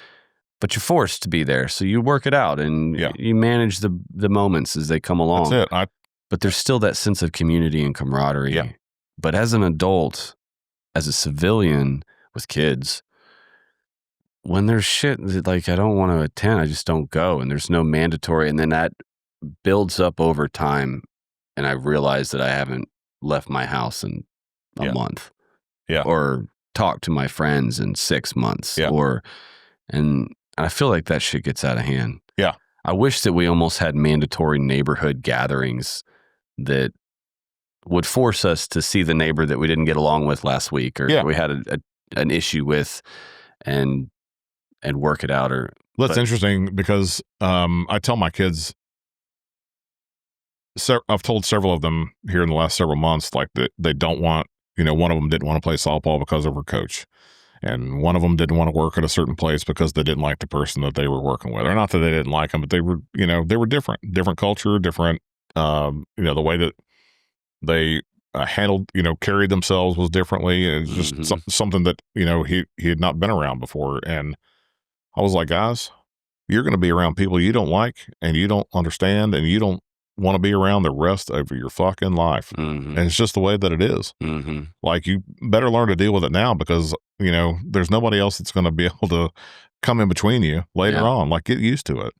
But you're forced to be there. So you work it out and you manage the moments as they come along. That's it. But there's still that sense of community and camaraderie. Yeah. But as an adult, as a civilian with kids, when there's shit that like I don't want to attend, I just don't go. And there's no mandatory. And then that builds up over time. And I realize that I haven't left my house in a month. Yeah. Or talked to my friends in 6 months. Yeah. And I feel like that shit gets out of hand. Yeah. I wish that we almost had mandatory neighborhood gatherings that would force us to see the neighbor that we didn't get along with last week or we had an issue with and work it out. That's interesting because I tell my kids, I've told several of them here in the last several months, like that they don't want, one of them didn't want to play softball because of her coach. And one of them didn't want to work at a certain place because they didn't like the person that they were working with. Or not that they didn't like them, but they were, they were different culture, different, the way that they handled, carried themselves was differently. And it's just something that, he had not been around before. And I was like, guys, you're going to be around people you don't like and you don't understand and you don't want to be around the rest of your fucking life. And it's just the way that it is. Like you better learn to deal with it now because, there's nobody else that's going to be able to come in between you later on. Like get used to it,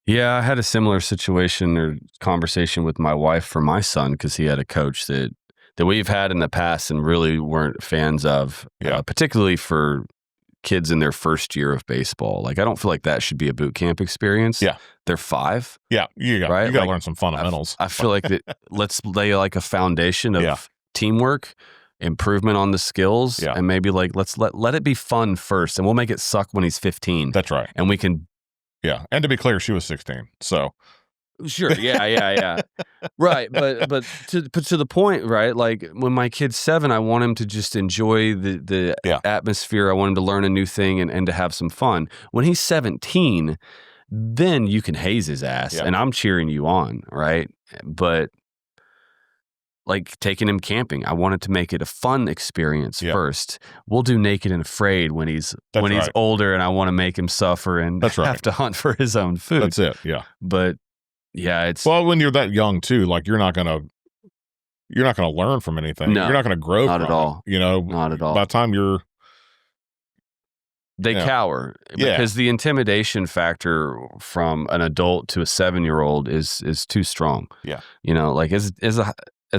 Yeah, I had a similar situation or conversation with my wife for my son because he had a coach that we've had in the past and really weren't fans of, particularly for kids in their first year of baseball. Like I don't feel like that should be a boot camp experience. Yeah. They're 5. Yeah. You got to learn some fundamentals. I feel like that let's lay like a foundation of teamwork, improvement on the skills, and maybe like let's let it be fun first and we'll make it suck when he's 15. That's right. And we can and to be clear, she was 16. So Sure. Yeah. Right. But to the point, right? Like when my kid's 7, I want him to just enjoy the Yeah. atmosphere. I want him to learn a new thing and to have some fun. When he's 17, then you can haze his ass Yeah. and I'm cheering you on, right? But like taking him camping, I wanted to make it a fun experience first. We'll do Naked and Afraid when he's older, and I want to make him suffer and have to hunt for his own food. That's it. Yeah. But yeah, it's when you're that young too, like you're not gonna learn from anything. No, you're not gonna grow not from at all. it, you know. Not at all. By the time they cower because the intimidation factor from an adult to a 7-year-old is too strong. Yeah. You know, like as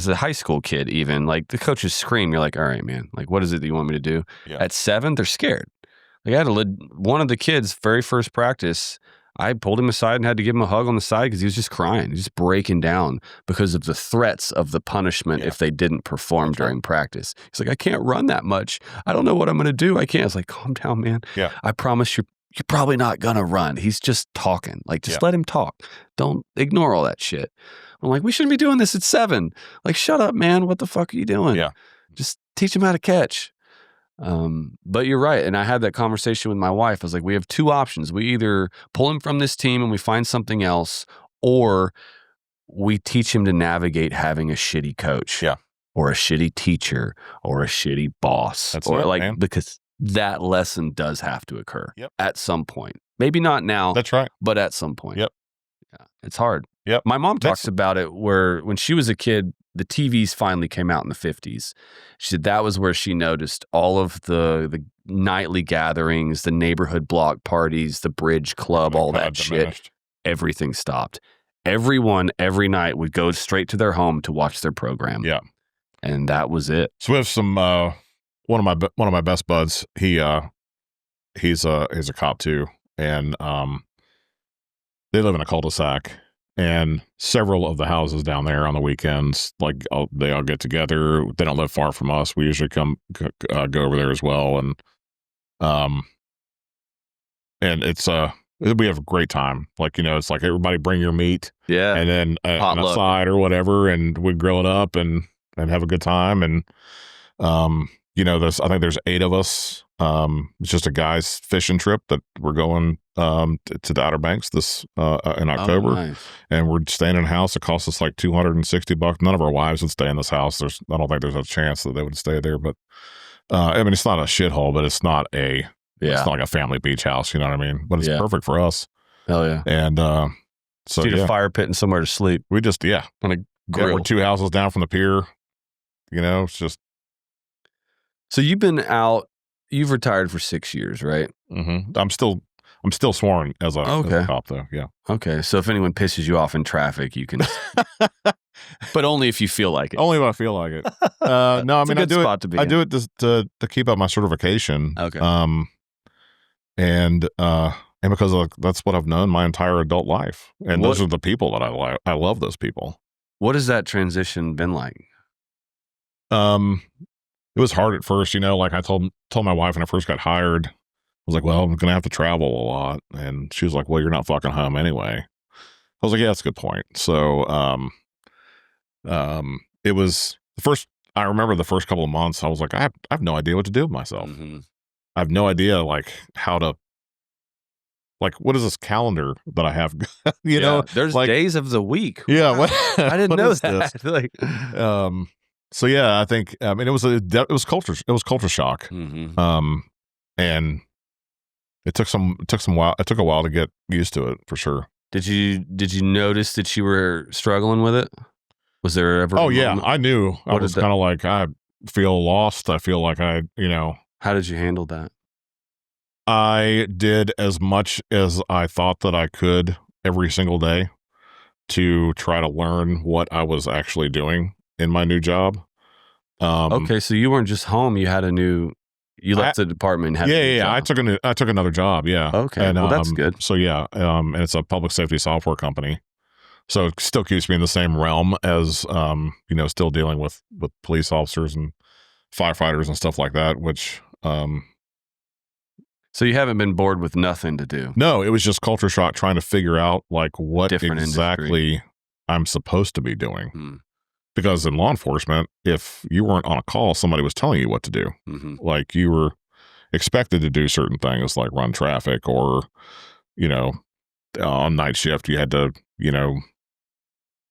a high school kid, even like the coaches scream, you're like, all right, man, like what is it that you want me to do? Yeah. At 7, they're scared. Like I had one of the kids' very first practice, I pulled him aside and had to give him a hug on the side because he was just crying. He was just breaking down because of the threats of the punishment if they didn't perform during practice. He's like, I can't run that much. I don't know what I'm going to do. I can't. I was like, calm down, man. Yeah. I promise you're probably not going to run. He's just talking. Like, just let him talk. Don't ignore all that shit. I'm like, we shouldn't be doing this at 7. Like, shut up, man. What the fuck are you doing? Yeah. Just teach him how to catch. But you're right. And I had that conversation with my wife. I was like, we have 2 options. We either pull him from this team and we find something else, or we teach him to navigate having a shitty coach or a shitty teacher or a shitty boss. That's it, man. Because that lesson does have to occur at some point. Maybe not now. That's right. But at some point. Yep. Yeah. It's hard. Yep. My mom talks about it where when she was a kid, the TVs finally came out in the 50s. She said that was where she noticed all of the nightly gatherings, the neighborhood block parties, the bridge club, all that shit. Everything stopped. Everyone every night would go straight to their home to watch their program. Yeah. And that was it. So we have some one of my best buds, he's a cop too, and they live in a cul-de-sac. And several of the houses down there on the weekends, like they all get together. They don't live far from us. We usually go over there as well, and it's we have a great time. Like, you know, it's like everybody bring your meat, and then on a side or whatever, and we grill it up and have a good time. And you know, I think there's 8 of us. It's just a guy's fishing trip that we're going to the Outer Banks this in October, and we're staying in a house. It costs us like $260. None of our wives would stay in this house. I don't think there's a chance that they would stay there. But I mean, it's not a shithole, but it's not it's not like a family beach house. You know what I mean? But it's perfect for us. Hell yeah! And so need a fire pit and somewhere to sleep. We just on a grill. We're 2 houses down from the pier. You know, it's just. So you've been out. You've retired for 6 years, right? Mm-hmm. I'm still sworn as a cop, though. Yeah. Okay. So if anyone pisses you off in traffic, you can, but only if you feel like it. Only if I feel like it. No, I mean, I do it to keep up my certification. Okay. And because that's what I've known my entire adult life, and those are the people that I like. I love those people. What has that transition been like? It was hard at first, you know, like I told my wife when I first got hired, I was like, well, I'm going to have to travel a lot. And she was like, well, you're not fucking home anyway. I was like, yeah, that's a good point. So, it was I remember the first couple of months, I was like, I have no idea what to do with myself. Mm-hmm. I have no idea, like, how to, like, what is this calendar that I have? you know, there's like, days of the week. Yeah. Wow. I didn't know that. Like, so yeah, I think it was culture shock, and it took a while to get used to it for sure. Did you notice that you were struggling with it? Was there ever? Oh yeah, I knew. I was kind of like, I feel lost. I feel like How did you handle that? I did as much as I thought that I could every single day to try to learn what I was actually doing in my new job. Okay, so you weren't just home; you had you left the department. And had a job. I took another job. Yeah. Okay. And, well, that's good. So yeah, and it's a public safety software company, so it still keeps me in the same realm as still dealing with police officers and firefighters and stuff like that. Which So you haven't been bored with nothing to do. No, it was just culture shock trying to figure out like what Different exactly industry. I'm supposed to be doing. Hmm. Because in law enforcement, if you weren't on a call, somebody was telling you what to do. Mm-hmm. Like you were expected to do certain things like run traffic or, on night shift, you had to,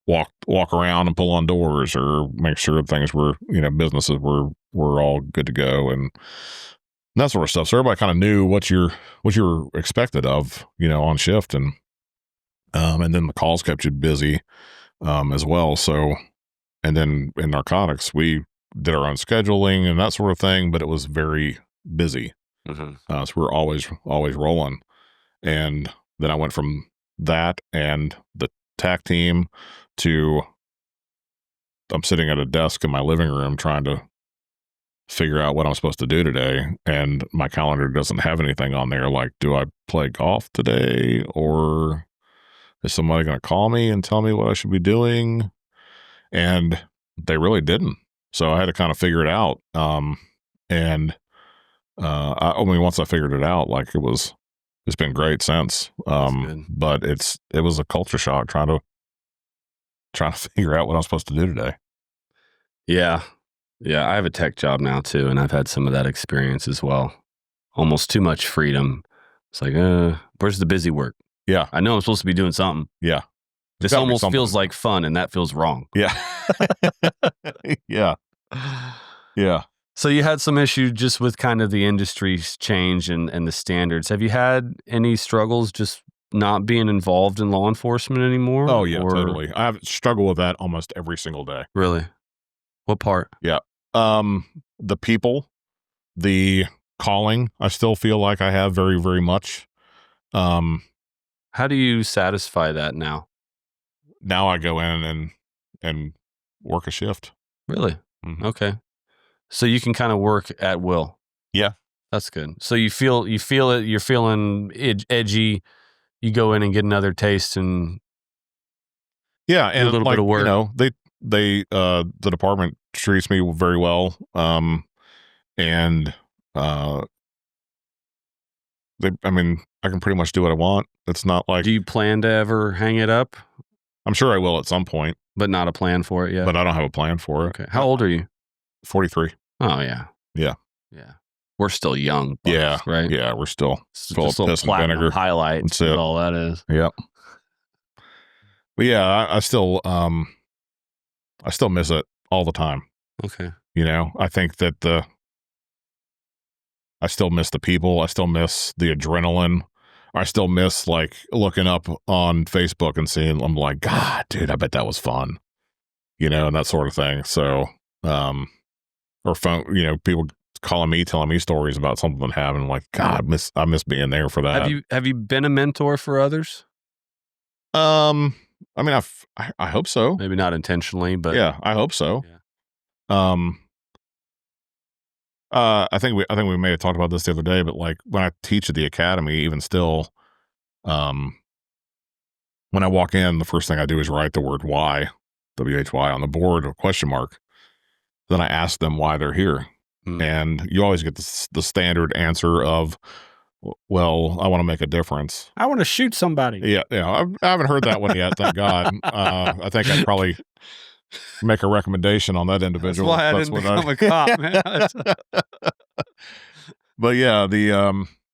walk around and pull on doors or make sure things were, businesses were all good to go and that sort of stuff. So everybody kind of knew what you're expected of, on shift. And then the calls kept you busy, as well. So, and then in narcotics, we did our own scheduling and that sort of thing, but it was very busy. Mm-hmm. So we were always rolling. And then I went from that and the TAC team to I'm sitting at a desk in my living room trying to figure out what I'm supposed to do today. And my calendar doesn't have anything on there. Like, do I play golf today? Or is somebody going to call me and tell me what I should be doing? And they really didn't. So I had to kind of figure it out. Once I figured it out, like it's been great since. But it was a culture shock trying to figure out what I'm supposed to do today. Yeah. Yeah. I have a tech job now too, and I've had some of that experience as well. Almost too much freedom. It's like, where's the busy work? Yeah. I know I'm supposed to be doing something. Yeah. This almost feels like fun, and that feels wrong. Yeah. Yeah. Yeah. So you had some issue just with kind of the industry's change and the standards. Have you had any struggles just not being involved in law enforcement anymore? Oh, yeah, totally. I have struggled with that almost every single day. Really? What part? Yeah. The people, the calling, I still feel like I have very, very much. How do you satisfy that now? Now I go in and work a shift. Really? Mm-hmm. Okay. So you can kind of work at will. Yeah. That's good. So you feel it, you're feeling edgy. You go in and get another taste and yeah, and do a little bit of work. They the department treats me very well. And I can pretty much do what I want. It's not like. Do you plan to ever hang it up? I'm sure I will at some point. But not a plan for it yet? But I don't have a plan for it. Okay. How old are you? 43. Oh, yeah. Yeah. Yeah. We're still young. Yeah. Right? Yeah, we're still full of piss and vinegar. Highlight. That's all that is. Yep. But yeah, I still miss it all the time. Okay. I think that I still miss the people. I still miss the adrenaline. I still miss like looking up on Facebook and seeing, I'm like, God, dude, I bet that was fun, and that sort of thing. So, or phone, people calling me, telling me stories about something that happened. I'm like, God, I miss being there for that. Have you been a mentor for others? I hope so. Maybe not intentionally, but yeah, I hope so. Yeah. I think we may have talked about this the other day, but like when I teach at the academy, even still, when I walk in, the first thing I do is write the word "why," WHY on the board, or question mark. Then I ask them why they're here, and you always get the standard answer of, "Well, I want to make a difference. I want to shoot somebody." Yeah, I haven't heard that one yet. Thank God. I think I'd probably make a recommendation on that individual. That's why I didn't become a cop, man. But yeah,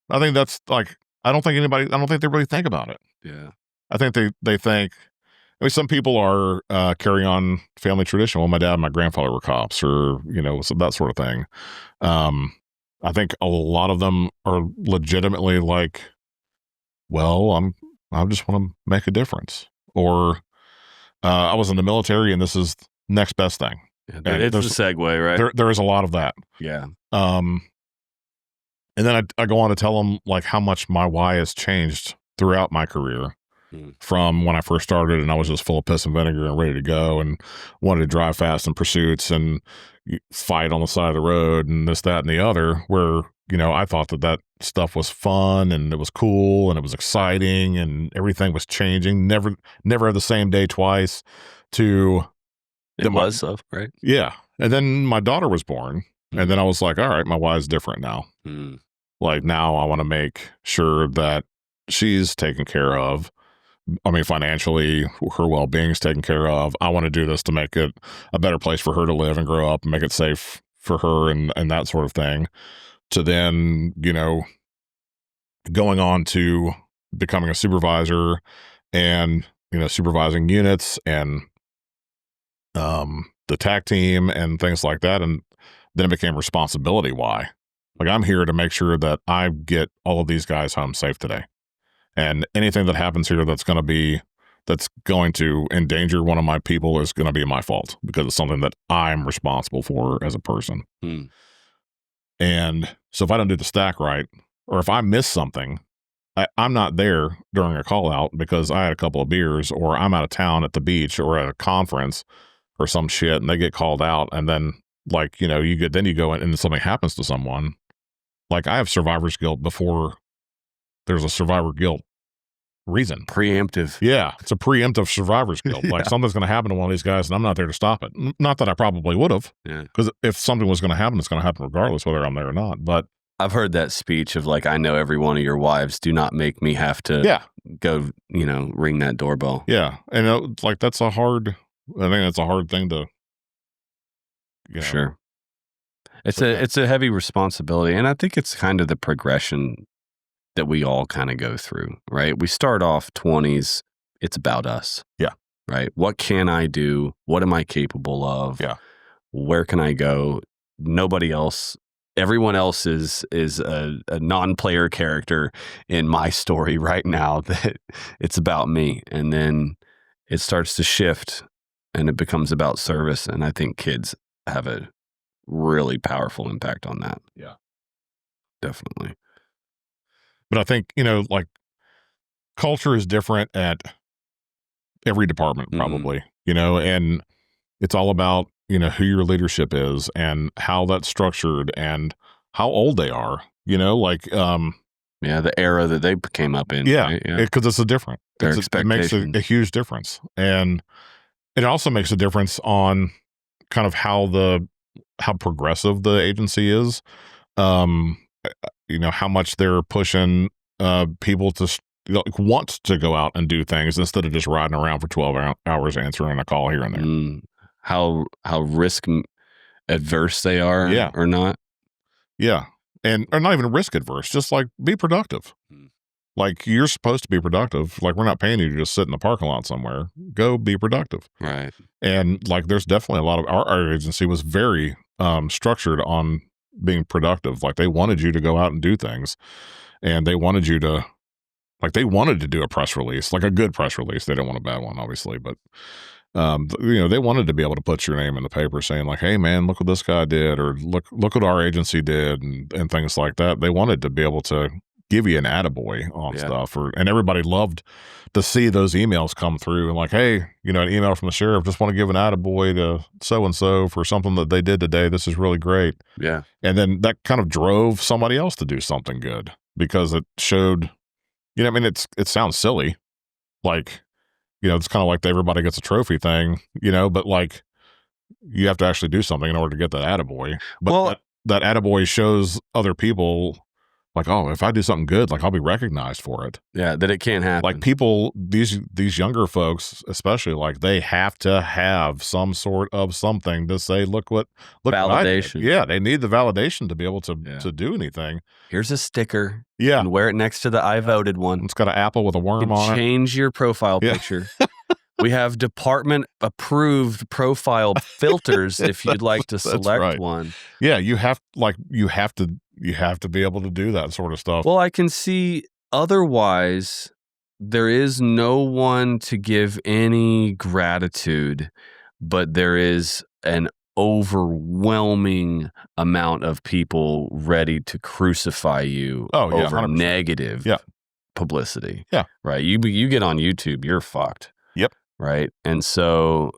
I think that's like, I don't think they really think about it. Yeah. I think they think, some people are carry on family tradition. Well, my dad and my grandfather were cops, or, so that sort of thing. I think a lot of them are legitimately like, well, I just want to make a difference. Or I was in the military and this is next best thing. Yeah, it's the segue, right? There is a lot of that. Yeah. And then I go on to tell them like how much my why has changed throughout my career, from when I first started and I was just full of piss and vinegar and ready to go and wanted to drive fast in pursuits and fight on the side of the road and this, that, and the other, where, I thought that stuff was fun and it was cool and it was exciting and everything was changing. Never had the same day twice. Right? Yeah. And then my daughter was born. And then I was like, all right, my why is different now. Like now I want to make sure that she's taken care of. I mean, financially, her well-being is taken care of. I want to do this to make it a better place for her to live and grow up and make it safe for her and that sort of thing. To then, going on to becoming a supervisor and, supervising units and the TAC team and things like that. And then it became responsibility. Why? Like, I'm here to make sure that I get all of these guys home safe today. And anything that happens here that's going to endanger one of my people is going to be my fault because it's something that I'm responsible for as a person. And so if I don't do the stack right, or if I miss something, I'm not there during a call out because I had a couple of beers, or I'm out of town at the beach or at a conference or some shit, and they get called out. And then you go in and something happens to someone. Like, I have survivor's guilt before there's a survivor guilt reason. Preemptive. Yeah. It's a preemptive survivor's guilt. Like, something's going to happen to one of these guys and I'm not there to stop it. Not that I probably would have. Yeah. Because if something was going to happen, it's going to happen regardless whether I'm there or not. But I've heard that speech of like, I know every one of your wives. Do not make me have to go, ring that doorbell. Yeah. And I think that's a hard thing to. Sure. It's a heavy responsibility. And I think it's kind of the progression that we all kind of go through, right? We start off 20s. It's about us. Yeah. Right. What can I do? What am I capable of? Yeah. Where can I go? Nobody else. Everyone else is a non-player character in my story right now. That it's about me. And then it starts to shift and it becomes about service. And I think kids have a really powerful impact on that. Yeah. Definitely. But I think, like, culture is different at every department, probably, and it's all about, who your leadership is and how that's structured and how old they are, the era that they came up in. Yeah. Right? Because it's a different. It makes a huge difference. And it also makes a difference on kind of how progressive the agency is. How much they're pushing people to want to go out and do things instead of just riding around for 12 hours answering a call here and there. How risk adverse they are or not. Yeah. Or not even risk adverse, just like be productive. Like, you're supposed to be productive. Like, we're not paying you to just sit in the parking lot somewhere. Go be productive. Right. And like, there's definitely a lot of our agency was very structured on being productive. Like, they wanted you to go out and do things, and they wanted you to, like, they wanted to do a press release, like a good press release. They didn't want a bad one, obviously, but they wanted to be able to put your name in the paper saying like, hey man, look what this guy did, or look what our agency did, and things like that. They wanted to be able to give you an attaboy on stuff, and everybody loved to see those emails come through and like, hey, an email from the sheriff, just want to give an attaboy to so-and-so for something that they did today. This is really great. Yeah. And then that kind of drove somebody else to do something good because it showed, it sounds silly. Like, it's kind of like the everybody gets a trophy thing, but like, you have to actually do something in order to get that attaboy. But that attaboy shows other people like, oh, if I do something good, like, I'll be recognized for it. Yeah, that it can't happen. Like, people, these younger folks, especially, like, they have to have some sort of something to say, look validation. Yeah, they need the validation to be able to do anything. Here's a sticker. Yeah. And wear it next to the I voted one. It's got an apple with a worm on it. Change your profile picture. We have department approved profile filters if you'd like to select one. Yeah, you have to be able to do that sort of stuff. Well, I can see otherwise there is no one to give any gratitude, but there is an overwhelming amount of people ready to crucify you over 100%. Negative publicity. Yeah. Right. You get on YouTube, you're fucked. Yep. Right. And so,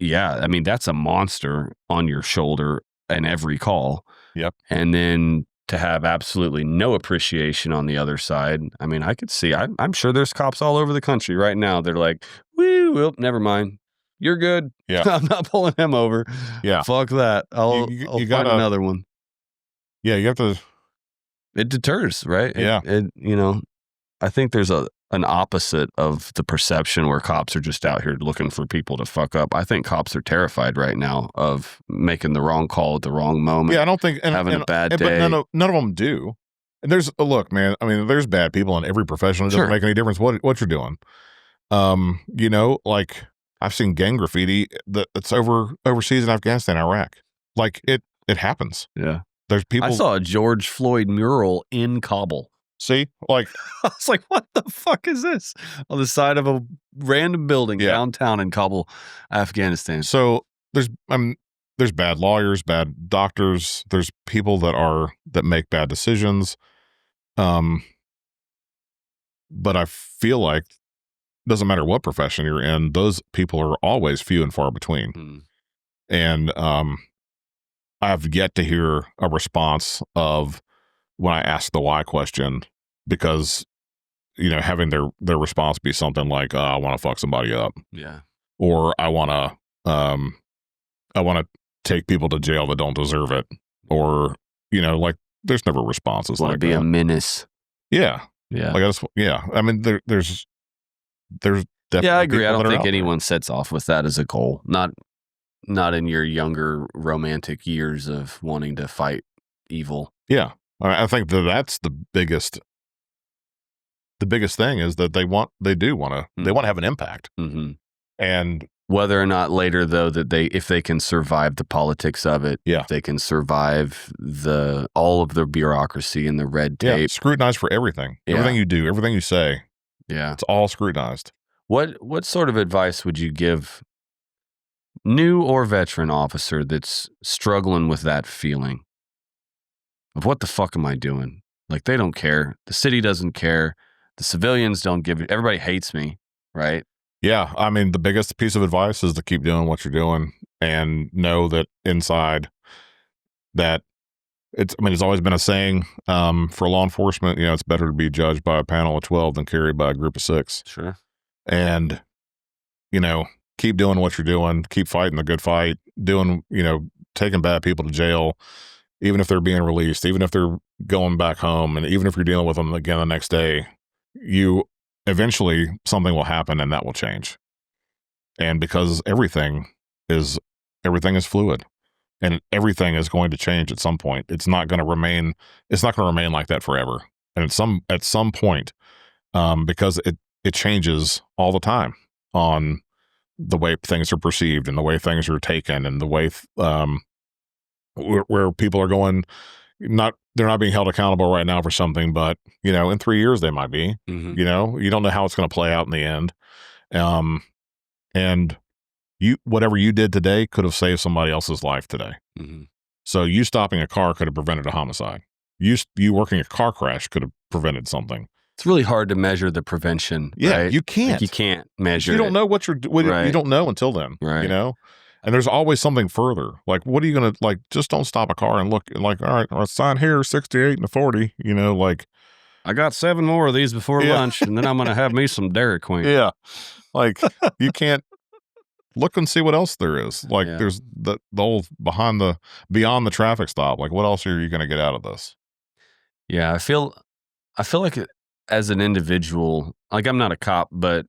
I mean, that's a monster on your shoulder and every call. Yep. And then to have absolutely no appreciation on the other side. I mean, I could see, I'm sure there's cops all over the country right now. They're like, well, never mind. You're good. Yeah. I'm not pulling him over. Yeah. Fuck that. I'll find another one. Yeah. You have to, it deters, right? Yeah. I think there's an opposite of the perception where cops are just out here looking for people to fuck up. I think cops are terrified right now of making the wrong call at the wrong moment. Yeah, I don't think having a bad day. But none of them do. And there's look, man. I mean, there's bad people in every profession. It doesn't make any difference what you're doing. Like I've seen gang graffiti that's overseas in Afghanistan, Iraq. Like it happens. Yeah, there's people. I saw a George Floyd mural in Kabul. See, like I was like, what the fuck is this on the side of a random building downtown in Kabul, Afghanistan? So there's bad lawyers, bad doctors. There's people that make bad decisions. But I feel like it doesn't matter what profession you're in, those people are always few and far between. And I've yet to hear a response of when I ask the why question, because having their response be something like, I want to fuck somebody up. Yeah. Or I want to take people to jail that don't deserve it. Or, like there's never responses like that. Be a menace. Yeah. Yeah. Like I mean, there's definitely. Yeah, I agree. I don't think anyone sets off with that as a goal. Not in your younger romantic years of wanting to fight evil. Yeah. I think that's the biggest thing is that they want to have an impact. Mm-hmm. And whether or not later though if they can survive the politics of it, if they can survive all of the bureaucracy and the red tape. Scrutinized for everything. Everything you do, everything you say. Yeah. It's all scrutinized. What sort of advice would you give new or veteran officer that's struggling with that feeling of what the fuck am I doing? Like they don't care. The city doesn't care. The civilians don't give it. Everybody hates me, right? Yeah. I mean, the biggest piece of advice is to keep doing what you're doing and know that inside that it's always been a saying for law enforcement, it's better to be judged by a panel of 12 than carried by a group of 6. Sure. And, keep doing what you're doing, keep fighting the good fight, taking bad people to jail, even if they're being released, even if they're going back home, and even if you're dealing with them again the next day, eventually something will happen and that will change. And because everything is fluid and everything is going to change at some point. It's not going to remain like that forever. And at some point, because it changes all the time on the way things are perceived and the way things are taken and the way where people are going. They're not being held accountable right now for something, but in 3 years they might be. Mm-hmm. You don't know how it's going to play out in the end. And whatever you did today could have saved somebody else's life today. Mm-hmm. So you stopping a car could have prevented a homicide. You working a car crash could have prevented something. It's really hard to measure the prevention. Yeah, right? you can't. You can't measure. You don't know what you're doing. Right. You don't know until then. Right. And there's always something further. Like, what are you going to, just don't stop a car and look, all right, a sign here, 68 and a 40, I got 7 more of these before lunch, and then I'm going to have me some Dairy Queen. Yeah. You can't look and see what else there is. There's the old beyond the traffic stop. Like, what else are you going to get out of this? Yeah. I feel like as an individual, I'm not a cop, but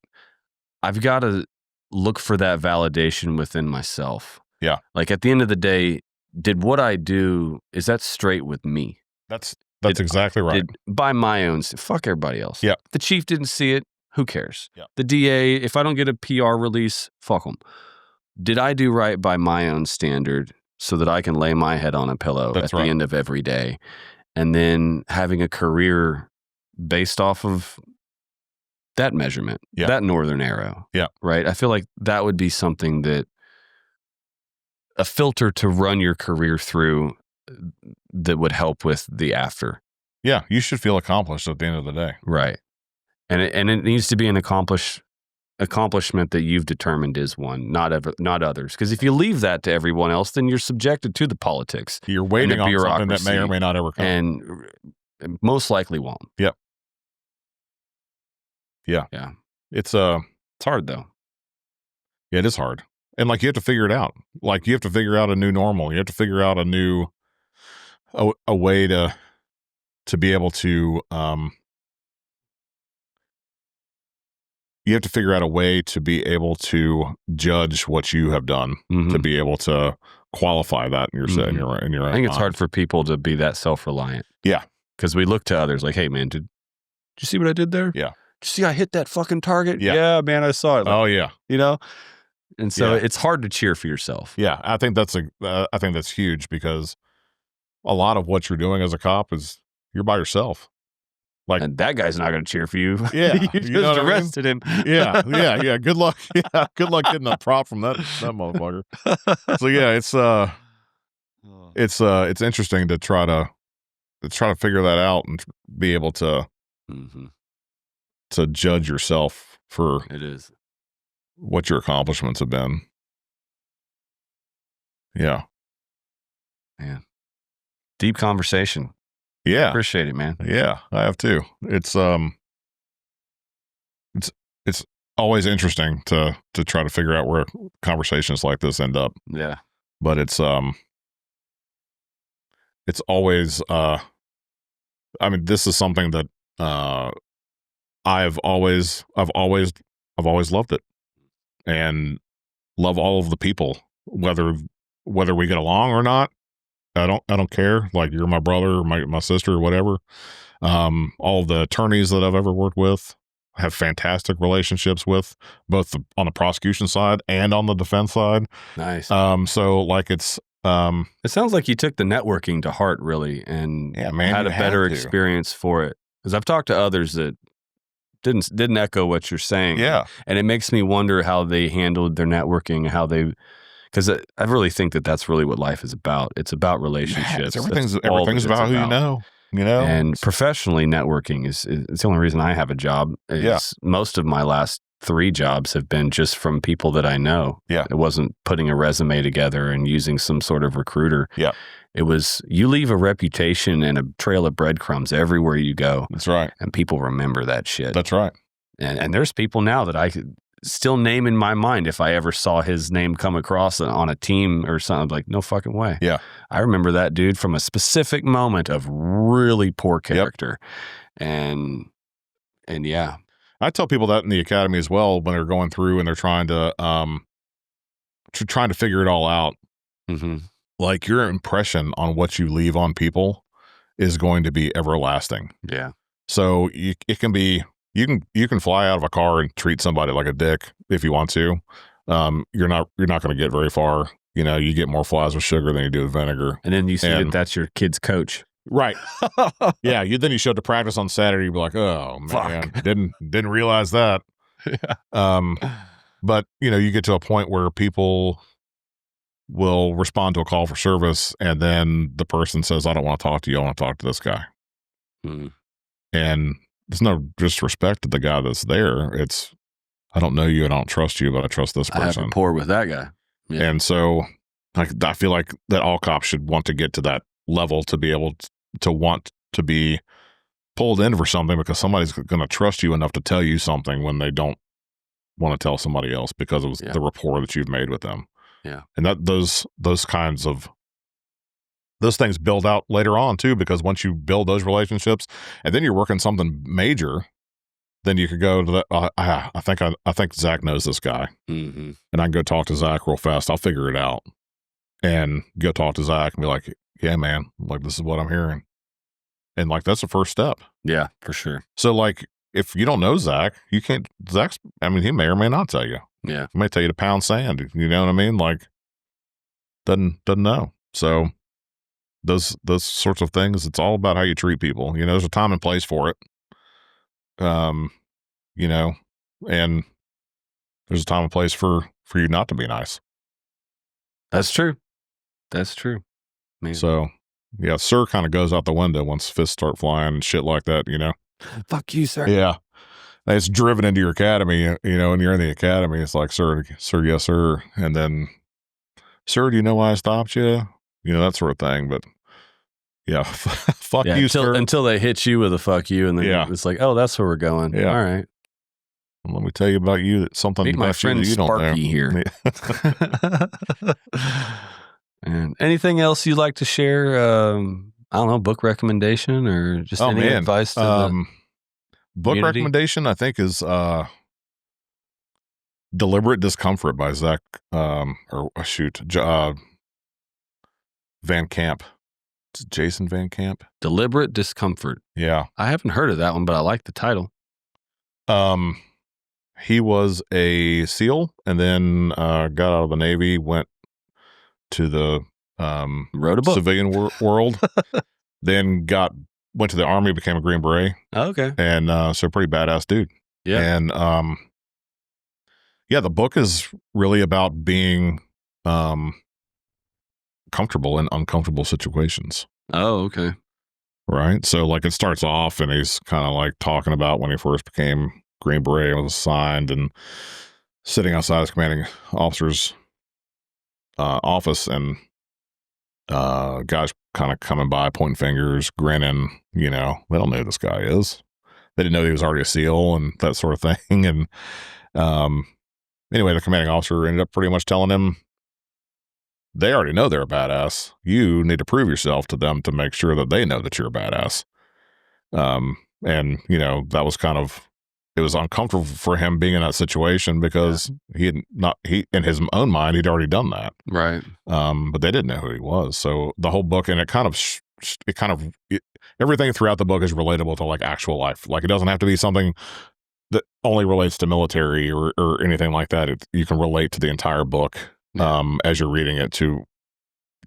I've got to look for that validation within myself. Yeah. At the end of the day, did what I do, is that straight with me? That's exactly right. By my own, fuck everybody else. Yeah. The chief didn't see it. Who cares? Yeah. The DA, if I don't get a PR release, fuck them. Did I do right by my own standard so that I can lay my head on a pillow at the end of every day? And then having a career based off of that measurement, that northern arrow. Yeah. Right. I feel like that would be something that a filter to run your career through that would help with the after. Yeah. You should feel accomplished at the end of the day. Right. And it needs to be an accomplishment that you've determined is one, not others. Because if you leave that to everyone else, then you're subjected to the politics. You're waiting on something that may or may not ever come. And most likely won't. Yep. Yeah. Yeah. It's hard though. Yeah, it is hard. And you have to figure it out. You have to figure out a new normal. You have to figure out a new a way to to be able to, you have to figure out a way to be able to judge what you have done, to be able to qualify that in your in your own I think it's mind. hard for people to be that self-reliant. Yeah. Because we look to others like, hey, man, did you see what I did there? Yeah. Did you see I hit that fucking target? Yeah. Man, I saw it. Like, Oh yeah. you know? And so Yeah. it's hard to cheer for yourself. Yeah. I think that's huge, because a lot of what you're doing as a cop is you're by yourself. Like, and that guy's not going to cheer for you. Yeah. You just arrested him. Yeah. Good luck. Yeah. Good luck getting a prop from that motherfucker. So yeah, it's interesting to try to figure that out and be able to judge yourself for what your accomplishments have been. Yeah. Deep conversation. Yeah. Appreciate it, man. Yeah, I have too. It's always interesting to try to figure out where conversations like this end up. Yeah. But it's always I mean, this is something that I've always loved it, and love all of the people, whether we get along or not. I don't care. Like, you're my brother or my sister or whatever. All of the attorneys that I've ever worked with, I have fantastic relationships with, both on the prosecution side and on the defense side. Nice. So like it sounds like you took the networking to heart, really, and had a better experience for it. Because I've talked to others that didn't echo what you're saying. Yeah. And it makes me wonder how they handled their networking, because I really think that that's really what life is about. It's about relationships. Everything's about who you know. And professionally, networking is the only reason I have a job. Most of my last 3 jobs have been just from people that I know. Yeah. It wasn't putting a resume together and using some sort of recruiter. Yeah. It was, you leave a reputation and a trail of breadcrumbs everywhere you go. That's right. And people remember that shit. That's right. And there's people now that I could still name in my mind. If I ever saw his name come across on a team or something, like, no fucking way. Yeah. I remember that dude from a specific moment of really poor character. And yeah. I tell people that in the academy as well, when they're going through and they're trying to figure it all out. Like, your impression on what you leave on people is going to be everlasting. Yeah. So it can be, you can fly out of a car and treat somebody like a dick if you want to. You're not going to get very far. You get more flies with sugar than you do with vinegar. And then you see that that's your kid's coach. Right. Yeah. Then you showed to practice on Saturday. You'd be like, oh man, didn't realize that. Yeah. But you get to a point where people will respond to a call for service, and then the person says, I don't want to talk to you. I want to talk to this guy. And there's no disrespect to the guy that's there. It's, I don't know you and I don't trust you, but I trust this person. I have rapport with that guy. Yeah. And so I feel like that all cops should want to get to that level, to be able to want to be pulled in for something, because somebody's going to trust you enough to tell you something when they don't want to tell somebody else, because of the rapport that you've made with them. Yeah. And that those things build out later on too, because once you build those relationships and then you're working something major, then you could go to that. I think Zach knows this guy, and I can go talk to Zach real fast. I'll figure it out, and go talk to Zach and be like, yeah, man, like, this is what I'm hearing. And like, that's the first step. Yeah, for sure. So like, if you don't know Zach, you can't, he may or may not tell you. Yeah. He may tell you to pound sand. You know what I mean? Like, doesn't know. So those sorts of things, it's all about how you treat people. There's a time and place for it. And there's a time and place for you not to be nice. That's true. Man. So yeah, sir kind of goes out the window once fists start flying and shit like that, Fuck you, sir. Yeah. And it's driven into your academy, and you're in the academy. It's like, sir, yes, sir. And then, sir, do you know why I stopped you? That sort of thing. But yeah, fuck you, sir. Until they hit you with a fuck you, and then it's like, oh, that's where we're going. Yeah. All right. Well, let me tell you about you. That something Meet my about friend you that you don't know. Sparky here. And anything else you'd like to share? I don't know, book recommendation or just any advice to the book community? recommendation, I think, is Deliberate Discomfort by Van Camp. It's Jason Van Camp. Deliberate Discomfort. Yeah. I haven't heard of that one, but I like the title. He was a SEAL and then got out of the Navy, went to the Wrote a book. civilian world, then went to the Army, became a Green Beret. Oh, okay. And so pretty badass dude. Yeah. And the book is really about being comfortable in uncomfortable situations. Oh, okay. Right. So like it starts off and he's kind of like talking about when he first became Green Beret and was assigned and sitting outside his commanding officer's office, and guys kind of coming by, pointing fingers, grinning, they don't know who this guy is. They didn't know he was already a SEAL and that sort of thing. And anyway, the commanding officer ended up pretty much telling him, they already know they're a badass. You need to prove yourself to them to make sure that they know that you're a badass. And, that was it was uncomfortable for him being in that situation because he in his own mind, he'd already done that. Right. But they didn't know who he was. So the whole book, and everything throughout the book is relatable to like actual life. Like it doesn't have to be something that only relates to military or anything like that. You can relate to the entire book as you're reading it to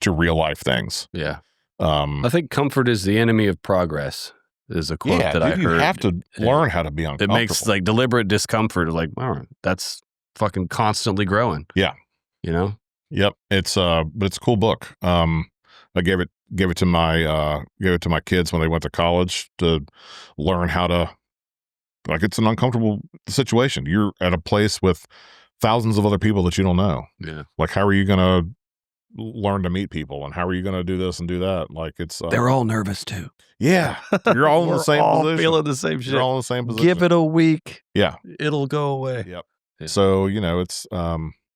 real life things. Yeah. I think comfort is the enemy of progress is a quote that I heard. You have to learn how to be uncomfortable. It makes like deliberate discomfort like, wow, that's fucking constantly growing. Yeah. Yep. It's but it's a cool book. I gave it to my kids when they went to college to learn how to, like, it's an uncomfortable situation. You're at a place with thousands of other people that you don't know. Yeah. Like, how are you going to learn to meet people, and how are you going to do this and do that? Like, it's they're all nervous too. Yeah. You're all in the same position. Feeling the same shit. You're all in the same position. Give it a week. Yeah. It'll go away. Yep. Yeah. So, it's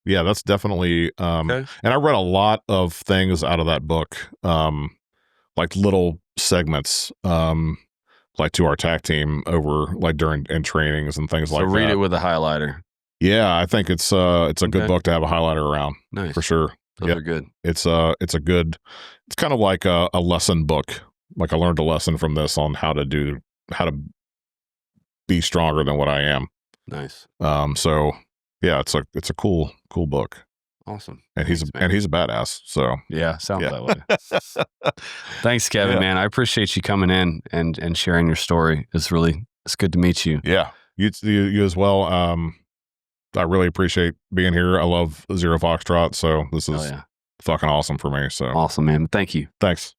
that's definitely okay. And I read a lot of things out of that book, like little segments, like to our TAC team over like during in trainings and things like that. So read it with a highlighter. Yeah, I think it's a good book to have a highlighter around. Nice. For sure. Those are good. It's kind of like a lesson book. Like I learned a lesson from this on how to be stronger than what I am. Nice. So yeah, it's a cool book. Awesome. And he's a badass. So yeah, sounds that way. Thanks, Kevin, man. I appreciate you coming in and sharing your story. It's good to meet you. Yeah. You as well. I really appreciate being here. I love Zero Foxtrot. So this is fucking awesome for me. So awesome, man. Thank you. Thanks.